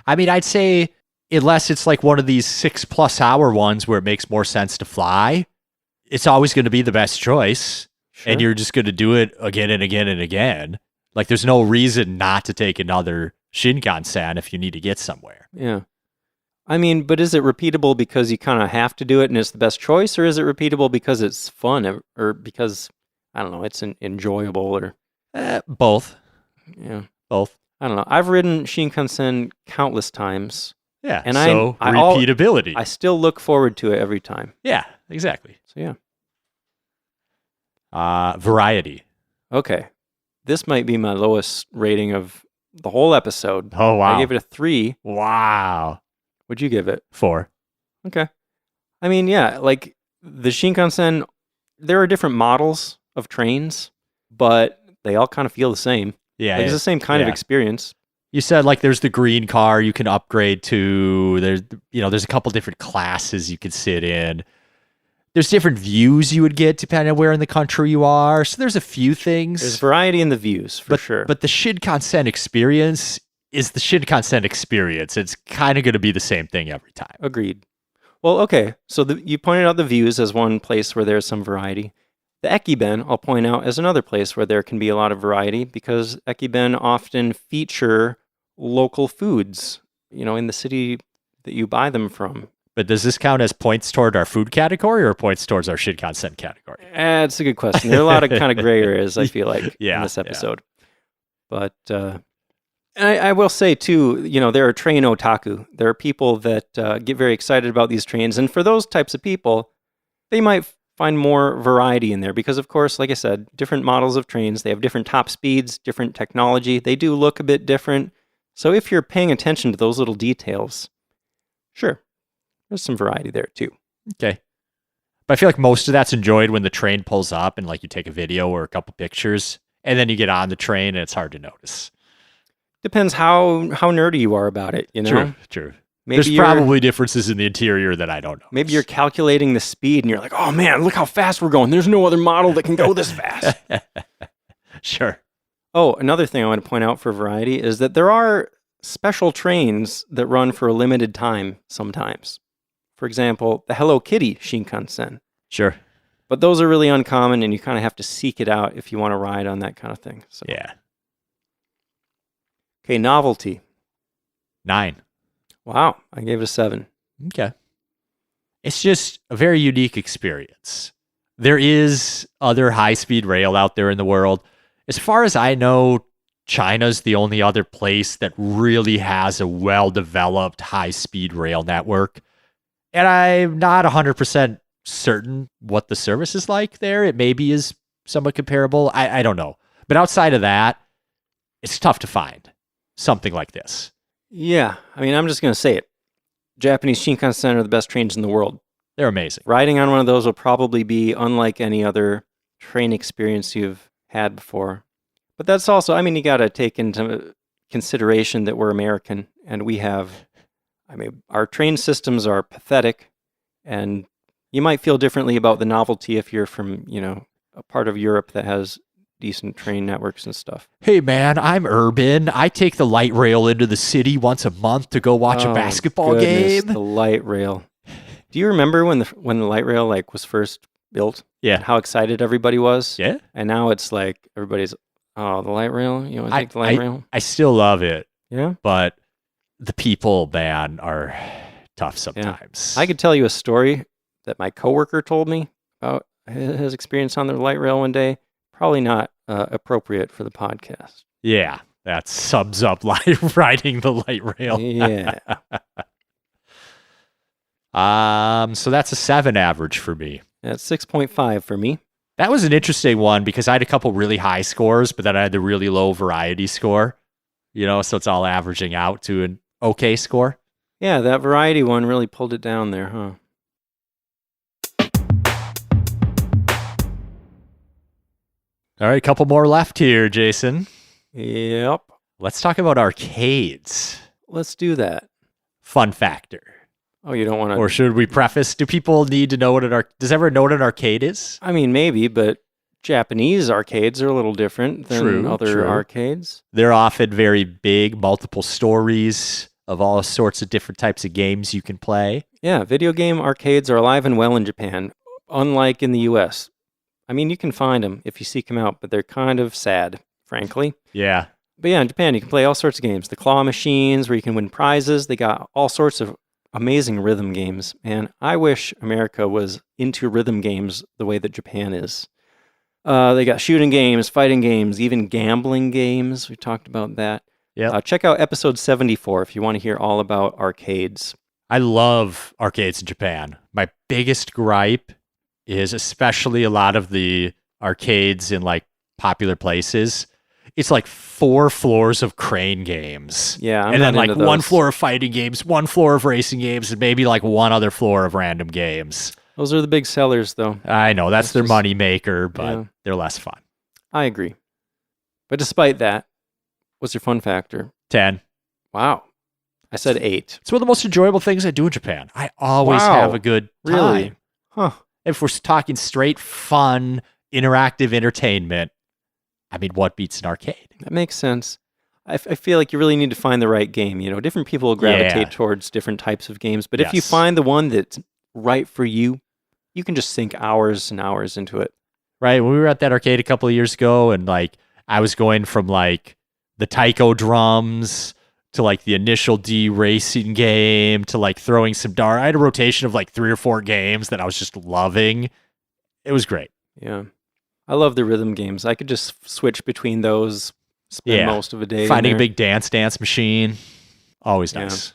I mean, I'd say unless it's like one of these 6+ hour ones where it makes more sense to fly, it's always going to be the best choice. Sure. And you're just going to do it again and again and again. Like there's no reason not to take another Shinkansen if you need to get somewhere. Yeah. I mean, but is it repeatable because you kind of have to do it and it's the best choice, or is it repeatable because it's fun or because, I don't know, it's enjoyable or... Both. Yeah. Both. I don't know. I've ridden Shinkansen countless times. Yeah, and so repeatability. I still look forward to it every time. Yeah, exactly. So yeah. Variety. Okay. This might be my lowest rating of the whole episode. Oh, wow. I gave it a 3. Wow. What'd you give it? 4. Okay. I mean, yeah, like the Shinkansen, there are different models of trains, but they all kind of feel the same. Yeah. Like, it's the same kind of experience. You said like there's the green car you can upgrade to. There's a couple different classes you can sit in. There's different views you would get depending on where in the country you are. So there's a few things. There's variety in the views, for sure. But the Shinkansen experience is the Shinkansen experience. It's kind of going to be the same thing every time. Agreed. Well, okay. So you pointed out the views as one place where there's some variety. The Ekiben, I'll point out, as another place where there can be a lot of variety because Ekiben often feature local foods, in the city that you buy them from. But does this count as points toward our food category or points towards our Shinkansen category? That's a good question. There are a lot of kind of gray areas, I feel like, in this episode. Yeah. But I will say, too, there are train otaku. There are people that get very excited about these trains. And for those types of people, they might find more variety in there because, of course, like I said, different models of trains, they have different top speeds, different technology. They do look a bit different. So if you're paying attention to those little details, sure. There's some variety there, too. Okay. But I feel like most of that's enjoyed when the train pulls up and you take a video or a couple pictures, and then you get on the train and it's hard to notice. Depends how nerdy you are about it, True. Maybe there's probably differences in the interior that I don't know. Maybe you're calculating the speed and you're like, oh man, look how fast we're going. There's no other model that can go this fast. Sure. Oh, another thing I want to point out for variety is that there are special trains that run for a limited time sometimes. For example, the Hello Kitty Shinkansen. Sure. But those are really uncommon, and you kind of have to seek it out if you want to ride on that kind of thing. So. Yeah. Okay, novelty. 9. Wow, I gave it a 7. Okay. It's just a very unique experience. There is other high-speed rail out there in the world. As far as I know, China's the only other place that really has a well-developed high-speed rail network. And I'm not 100% certain what the service is like there. It maybe is somewhat comparable. I don't know. But outside of that, it's tough to find something like this. Yeah. I mean, I'm just going to say it. Japanese Shinkansen are the best trains in the world. They're amazing. Riding on one of those will probably be unlike any other train experience you've had before. But that's also, you got to take into consideration that we're American and we have... our train systems are pathetic, and you might feel differently about the novelty if you're from, a part of Europe that has decent train networks and stuff. Hey, man, I'm urban. I take the light rail into the city once a month to go watch a basketball game. The light rail. Do you remember when the light rail was first built? Yeah. And how excited everybody was? Yeah. And now it's like everybody's, the light rail? You want to take the light rail? I still love it. Yeah. But the people, man, are tough sometimes. Yeah. I could tell you a story that my coworker told me about his experience on the light rail one day. Probably not appropriate for the podcast. Yeah, that sums up riding the light rail. Yeah. So that's a 7 average for me. That's 6.5 for me. That was an interesting one because I had a couple really high scores, but then I had the really low variety score. So it's all averaging out to an okay score. Yeah, that variety one really pulled it down there, huh? All right, a couple more left here, Jason. Yep. Let's talk about arcades. Let's do that. Fun factor. Oh, you don't want to... Or should we preface, do people need to know what does everyone know what an arcade is? Maybe, but Japanese arcades are a little different than other arcades. They're often very big, multiple stories of all sorts of different types of games you can play. Yeah, video game arcades are alive and well in Japan, unlike in the US. You can find them if you seek them out, but they're kind of sad, frankly. Yeah. But yeah, in Japan, you can play all sorts of games. The claw machines where you can win prizes. They got all sorts of amazing rhythm games. And I wish America was into rhythm games the way that Japan is. They got shooting games, fighting games, even gambling games. We talked about that. Yeah. Check out episode 74 if you want to hear all about arcades. I love arcades in Japan. My biggest gripe is especially a lot of the arcades in popular places. It's 4 floors of crane games. Yeah, and then 1 floor of fighting games, 1 floor of racing games, and maybe 1 other floor of random games. Those are the big sellers, though. I know that's their money maker, but they're less fun. I agree. But despite that, what's your fun factor? 10. Wow. I said 8. It's one of the most enjoyable things I do in Japan. I always have a good time. Really? Huh. If we're talking straight fun, interactive entertainment, I mean, what beats an arcade? That makes sense. I feel like you really need to find the right game. Different people will gravitate towards different types of games, but if you find the one that's right for you, you can just sink hours and hours into it. Right. When we were at that arcade a couple of years ago, and like I was going from like the taiko drums to like the initial D racing game to like throwing some dart. I had a rotation of like 3 or 4 games that I was just loving. It was great. Yeah. I love the rhythm games. I could just switch between those, spend most of a day finding a big dance machine. Always nice.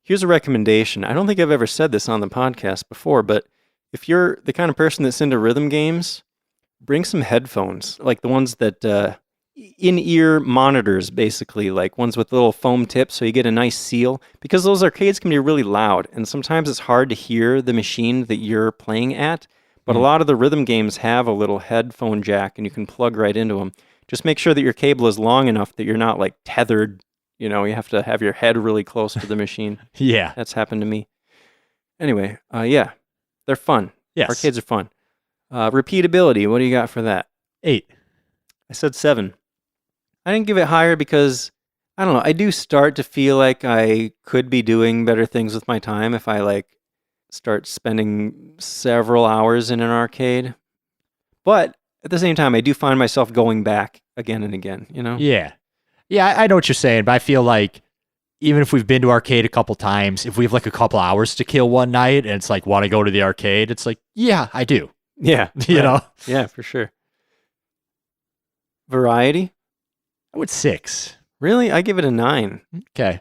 Here's a recommendation. I don't think I've ever said this on the podcast before, but if you're the kind of person that's into rhythm games, bring some headphones, like the ones that in-ear monitors, basically, like ones with little foam tips so you get a nice seal, because those arcades can be really loud, and sometimes it's hard to hear the machine that you're playing at, but a lot of the rhythm games have a little headphone jack, and you can plug right into them. Just make sure that your cable is long enough that you're not like tethered. You have to have your head really close to the machine. Yeah. That's happened to me. Anyway, they're fun. Yes. Arcades are fun. Repeatability, what do you got for that? 8. I said 7. I didn't give it higher because, I don't know, I do start to feel like I could be doing better things with my time if I like start spending several hours in an arcade. But at the same time, I do find myself going back again and again, Yeah. Yeah, I know what you're saying, but I feel like even if we've been to arcade a couple times, if we have like a couple hours to kill one night and it's like, want to go to the arcade? It's like, yeah, I do. Yeah. You know? Yeah, for sure. Variety? I would 6. Really? I give it a 9. Okay.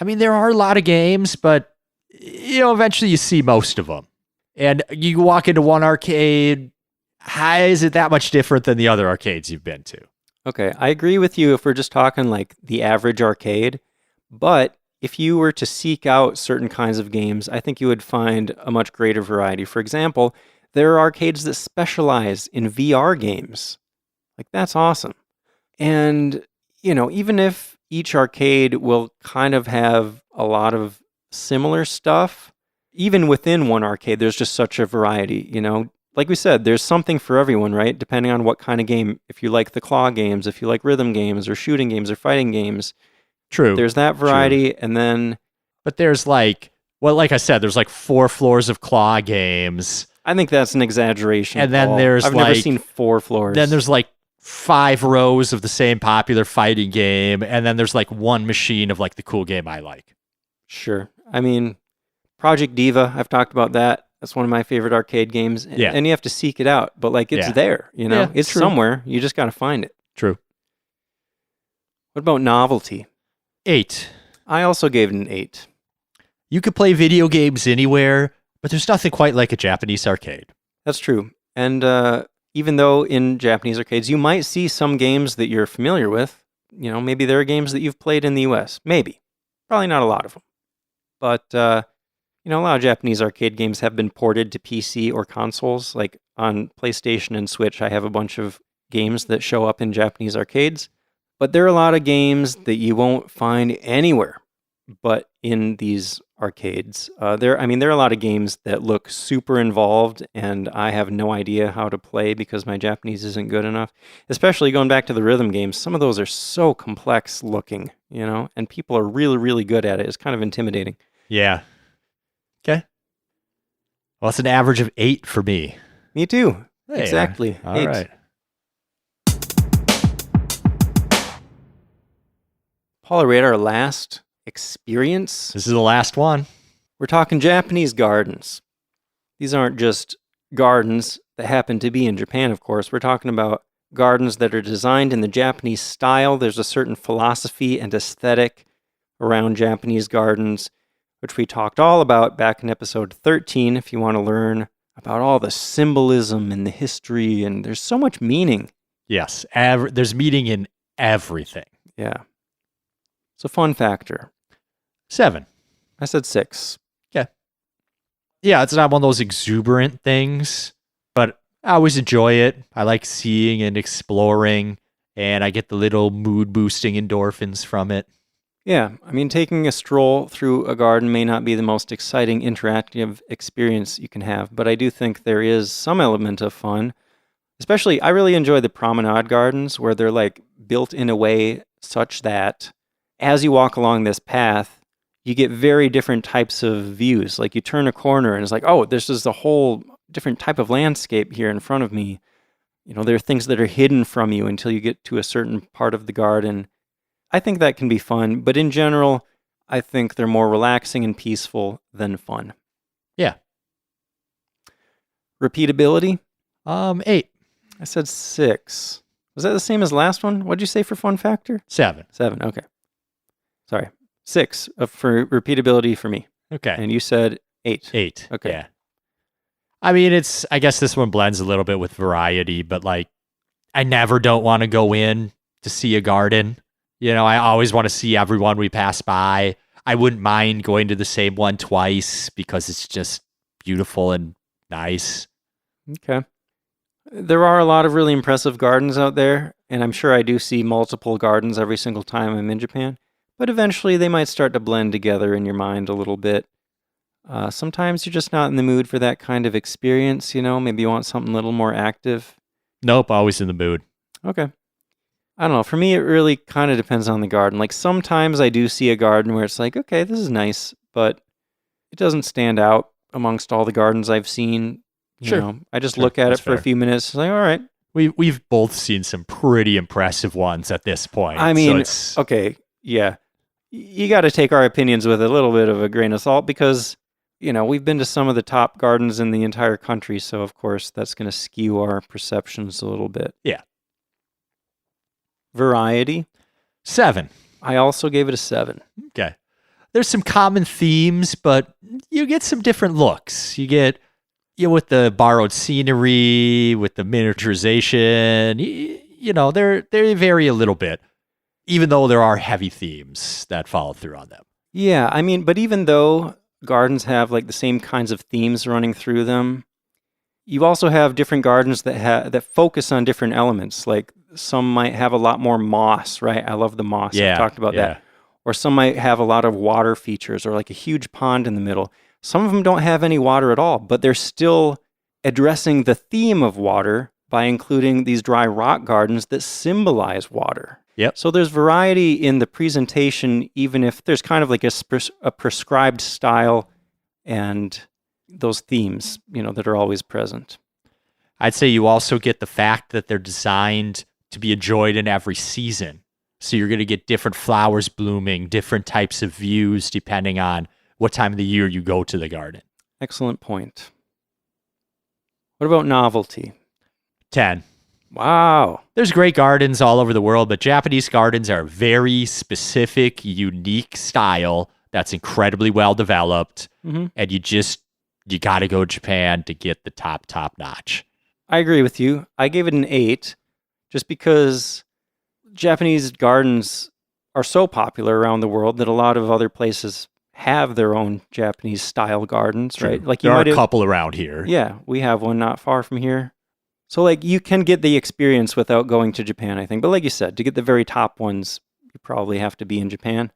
I mean, there are a lot of games, but eventually you see most of them. And you walk into one arcade, how is it that much different than the other arcades you've been to? Okay, I agree with you if we're just talking like the average arcade, but if you were to seek out certain kinds of games, I think you would find a much greater variety. For example, there are arcades that specialize in VR games. Like, that's awesome. And, even if each arcade will kind of have a lot of similar stuff, even within one arcade, there's just such a variety, Like we said, there's something for everyone, right? Depending on what kind of game. If you like the claw games, if you like rhythm games or shooting games or fighting games. True. There's that variety, and then... But there's like I said, there's like 4 floors of claw games. I think that's an exaggeration. And then there's I've never seen 4 floors. Then there's like 5 rows of the same popular fighting game, and then there's like one machine of like the cool game I like. Sure. I mean, Project Diva, I've talked about that. That's one of my favorite arcade games. Yeah. And you have to seek it out, but like it's there, Yeah, it's true. somewhere. You just got to find it. True. What about novelty? 8. I also gave it an 8. You could play video games anywhere, but there's nothing quite like a Japanese arcade. That's true. And even though in Japanese arcades, you might see some games that you're familiar with. Maybe there are games that you've played in the US. Maybe. Probably not a lot of them. But, a lot of Japanese arcade games have been ported to PC or consoles. Like on PlayStation and Switch, I have a bunch of games that show up in Japanese arcades. But there are a lot of games that you won't find anywhere but in these arcades. There are a lot of games that look super involved, and I have no idea how to play because my Japanese isn't good enough. Especially going back to the rhythm games, some of those are so complex looking, and people are really, really good at it. It's kind of intimidating. Yeah. Okay. Well, it's an average of 8 for me. Me too. Hey, exactly. All 8. right. Paul, are we at our last experience? This is the last one. We're talking Japanese gardens. These aren't just gardens that happen to be in Japan, of course. We're talking about gardens that are designed in the Japanese style. There's a certain philosophy and aesthetic around Japanese gardens, which we talked all about back in episode 13, if you want to learn about all the symbolism and the history, and there's so much meaning. Yes, there's meaning in everything. Yeah. So fun factor. 7. I said 6. Yeah, it's not one of those exuberant things, but I always enjoy it. I like seeing and exploring, and I get the little mood-boosting endorphins from it. Yeah, I mean, taking a stroll through a garden may not be the most exciting interactive experience you can have, but I do think there is some element of fun. Especially, I really enjoy the promenade gardens where they're like built in a way such that as you walk along this path, you get very different types of views. Like you turn a corner and it's like, oh, this is a whole different type of landscape here in front of me. You know, there are things that are hidden from you until you get to a certain part of the garden. I think that can be fun, but in general, I think they're more relaxing and peaceful than fun. Yeah. Repeatability? 8. I said 6. Was that the same as last one? What'd you say for fun factor? 7. 7, okay. Sorry. 6 for repeatability for me. Okay. And you said 8. 8. Okay. Yeah. I mean, I guess this one blends a little bit with variety, but like, I never don't want to go in to see a garden. You know, I always want to see everyone we pass by. I wouldn't mind going to the same one twice because it's just beautiful and nice. Okay. There are a lot of really impressive gardens out there, and I'm sure I do see multiple gardens every single time I'm in Japan, but eventually they might start to blend together in your mind a little bit. Sometimes you're just not in the mood for that kind of experience, you know, maybe you want something a little more active. Nope, always in the mood. Okay. I don't know. For me, it really kind of depends on the garden. Like sometimes I do see a garden where it's like, okay, this is nice, but it doesn't stand out amongst all the gardens I've seen. Sure. You know, I just look at it for a few minutes. Like, all right. We've both seen some pretty impressive ones at this point. I mean, so okay, yeah. You got to take our opinions with a little bit of a grain of salt because, you know, we've been to some of the top gardens in the entire country. So, of course, that's going to skew our perceptions a little bit. Yeah. Variety? 7. I also gave it a 7. Okay. There's some common themes, but you get some different looks. You get, with the borrowed scenery, with the miniaturization, you know, they vary a little bit, even though there are heavy themes that follow through on them. Yeah, I mean, but even though gardens have like the same kinds of themes running through them, you also have different gardens that focus on different elements. Like some might have a lot more moss, right? I love the moss. Yeah, I've talked about that. Or some might have a lot of water features or like a huge pond in the middle. Some of them don't have any water at all, but they're still addressing the theme of water by including these dry rock gardens that symbolize water. Yep. So there's variety in the presentation, even if there's kind of like a prescribed style and those themes, you know, that are always present. I'd say you also get the fact that they're designed to be enjoyed in every season. So you're going to get different flowers blooming, different types of views, depending on what time of the year you go to the garden. Excellent point. What about novelty? 10. Wow. There's great gardens all over the world, but Japanese gardens are a very specific, unique style that's incredibly well developed. Mm-hmm. And you got to go to Japan to get the top notch. I agree with you. I gave it an 8 just because Japanese gardens are so popular around the world that a lot of other places have their own Japanese style gardens, True. right? Like there are a couple around here. Yeah, we have one not far from here. So like you can get the experience without going to Japan, I think. But like you said, to get the very top ones, you probably have to be in Japan.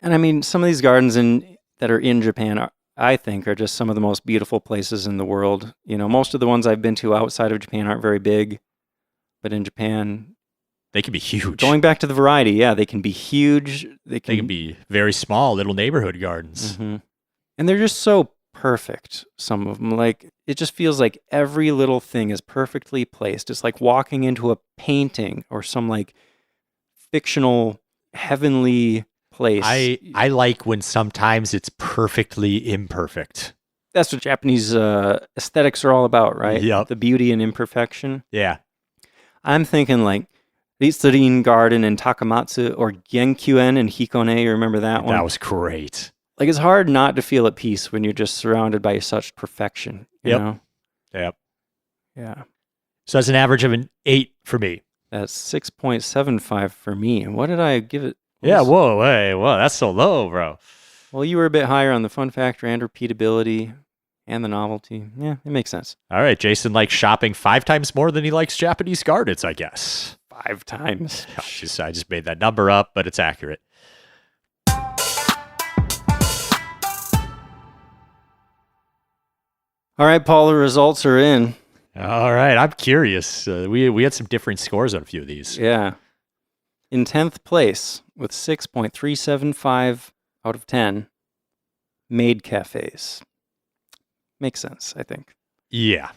And I mean, some of these gardens that are in Japan I think are just some of the most beautiful places in the world. You know, most of the ones I've been to outside of Japan aren't very big, but in Japan, they can be huge. Going back to the variety, yeah, they can be huge. They can be very small, little neighborhood gardens. Mm-hmm. And they're just so perfect, some of them. Like, it just feels like every little thing is perfectly placed. It's like walking into a painting or some like fictional heavenly place. I like when sometimes it's perfectly imperfect. That's what Japanese aesthetics are all about, right? Yep. The beauty and imperfection. Yeah. I'm thinking like Ritsurin Garden in Takamatsu or Genkyuen in Hikone. You remember that one? That was great. Like, it's hard not to feel at peace when you're just surrounded by such perfection. You know? Yep. Yeah. So that's an average of an 8 for me. That's 6.75 for me. And what did I give it? Yeah, whoa, that's so low, bro. Well, you were a bit higher on the fun factor and repeatability and the novelty. Yeah, it makes sense. All right, Jason likes shopping 5 times more than he likes Japanese gardens, I guess. 5 times. I just made that number up, but it's accurate. All right, Paul, the results are in. All right, I'm curious. We had some different scores on a few of these. Yeah. In 10th place, with 6.375 out of 10, Maid Cafes. Makes sense, I think. Yeah.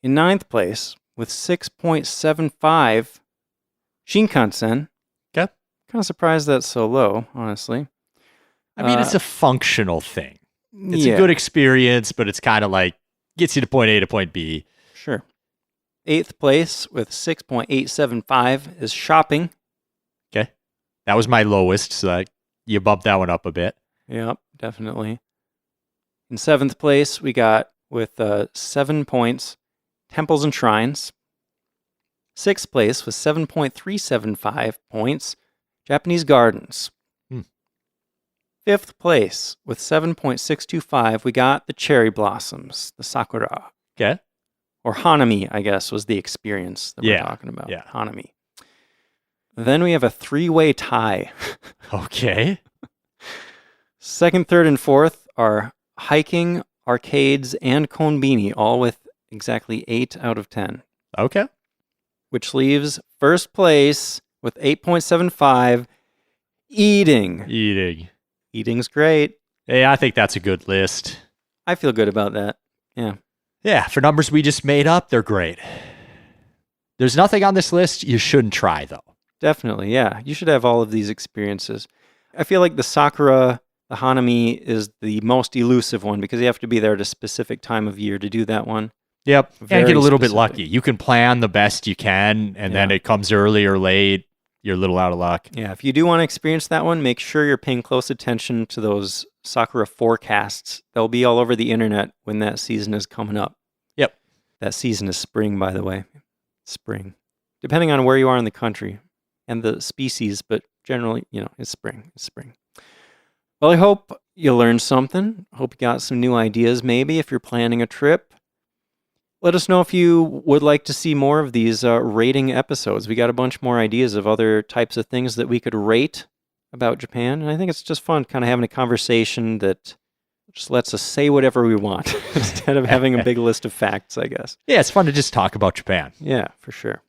In 9th place, with 6.75, Shinkansen. Okay. Kind of surprised that's so low, honestly. I mean, it's a functional thing. It's yeah, a good experience, but it's kind of like gets you to point A to point B. Sure. 8th place with 6.875 is shopping. Okay. That was my lowest, so you bumped that one up a bit. Yep, definitely. In 7th place, we got with 7 points, temples and shrines. 6th place with 7.375 points, Japanese gardens. 5th place with 7.625, we got the cherry blossoms, the sakura. Okay. Or Hanami, I guess, was the experience that we're talking about. Yeah. Hanami. Then we have a 3-way tie. Okay. 2nd, 3rd, and 4th are hiking, arcades, and Konbini, all with exactly 8 out of 10. Okay. Which leaves 1st place with 8.75, eating. Eating's great. Hey, I think that's a good list. I feel good about that. Yeah. Yeah, for numbers we just made up, they're great. There's nothing on this list you shouldn't try, though. Definitely, yeah. You should have all of these experiences. I feel like the Sakura, the Hanami, is the most elusive one because you have to be there at a specific time of year to do that one. Yep, Very and get a little bit specific. lucky. You can plan the best you can, and then it comes early or late. You're a little out of luck. Yeah, if you do want to experience that one, make sure you're paying close attention to those Sakura forecasts. They'll be all over the internet when that season is coming up. Yep. That season is spring, by the way. Spring. Depending on where you are in the country and the species, but generally, it's spring. It's spring. Well, I hope you learned something. I hope you got some new ideas, maybe, if you're planning a trip. Let us know if you would like to see more of these rating episodes. We got a bunch more ideas of other types of things that we could rate about Japan. And I think it's just fun kind of having a conversation that just lets us say whatever we want instead of having a big list of facts, I guess. Yeah, it's fun to just talk about Japan. Yeah, for sure.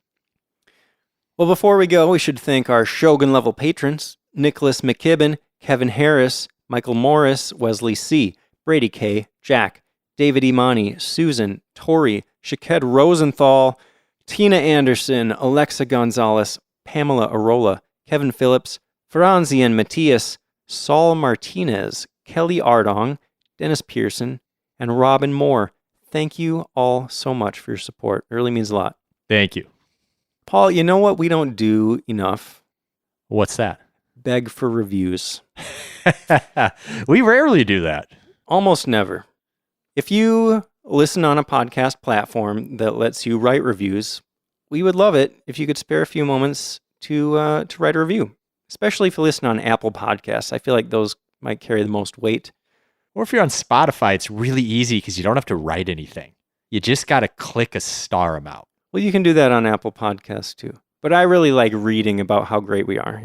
Well, before we go, we should thank our Shogun level patrons, Nicholas McKibben, Kevin Harris, Michael Morris, Wesley C., Brady K., Jack, David Imani, Susan, Tori, Shaked Rosenthal, Tina Anderson, Alexa Gonzalez, Pamela Arola, Kevin Phillips, Franzian Matthias, Saul Martinez, Kelly Ardong, Dennis Pearson, and Robin Moore. Thank you all so much for your support. It really means a lot. Thank you. Paul, you know what we don't do enough? What's that? Beg for reviews. We rarely do that. Almost never. If you listen on a podcast platform that lets you write reviews, we would love it if you could spare a few moments to write a review, especially if you listen on Apple Podcasts. I feel like those might carry the most weight. Or if you're on Spotify, it's really easy because you don't have to write anything. You just got to click a star amount. Well, you can do that on Apple Podcasts too. But I really like reading about how great we are,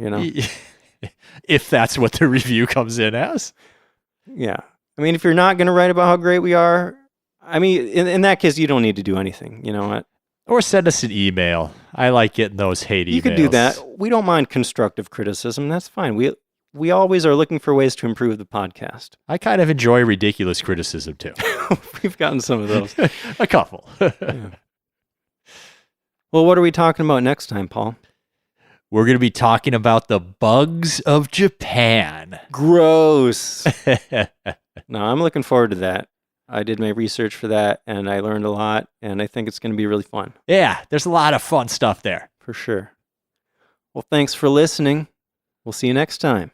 If that's what the review comes in as. Yeah. I mean, if you're not going to write about how great we are, I mean, in that case, you don't need to do anything. You know what? Or send us an email. I like getting those hate emails. You could do that. We don't mind constructive criticism. That's fine. We always are looking for ways to improve the podcast. I kind of enjoy ridiculous criticism too. We've gotten some of those. A couple. Yeah. Well, what are we talking about next time, Paul? We're going to be talking about the bugs of Japan. Gross. No, I'm looking forward to that. I did my research for that, and I learned a lot, and I think it's going to be really fun. Yeah, there's a lot of fun stuff there. For sure. Well, thanks for listening. We'll see you next time.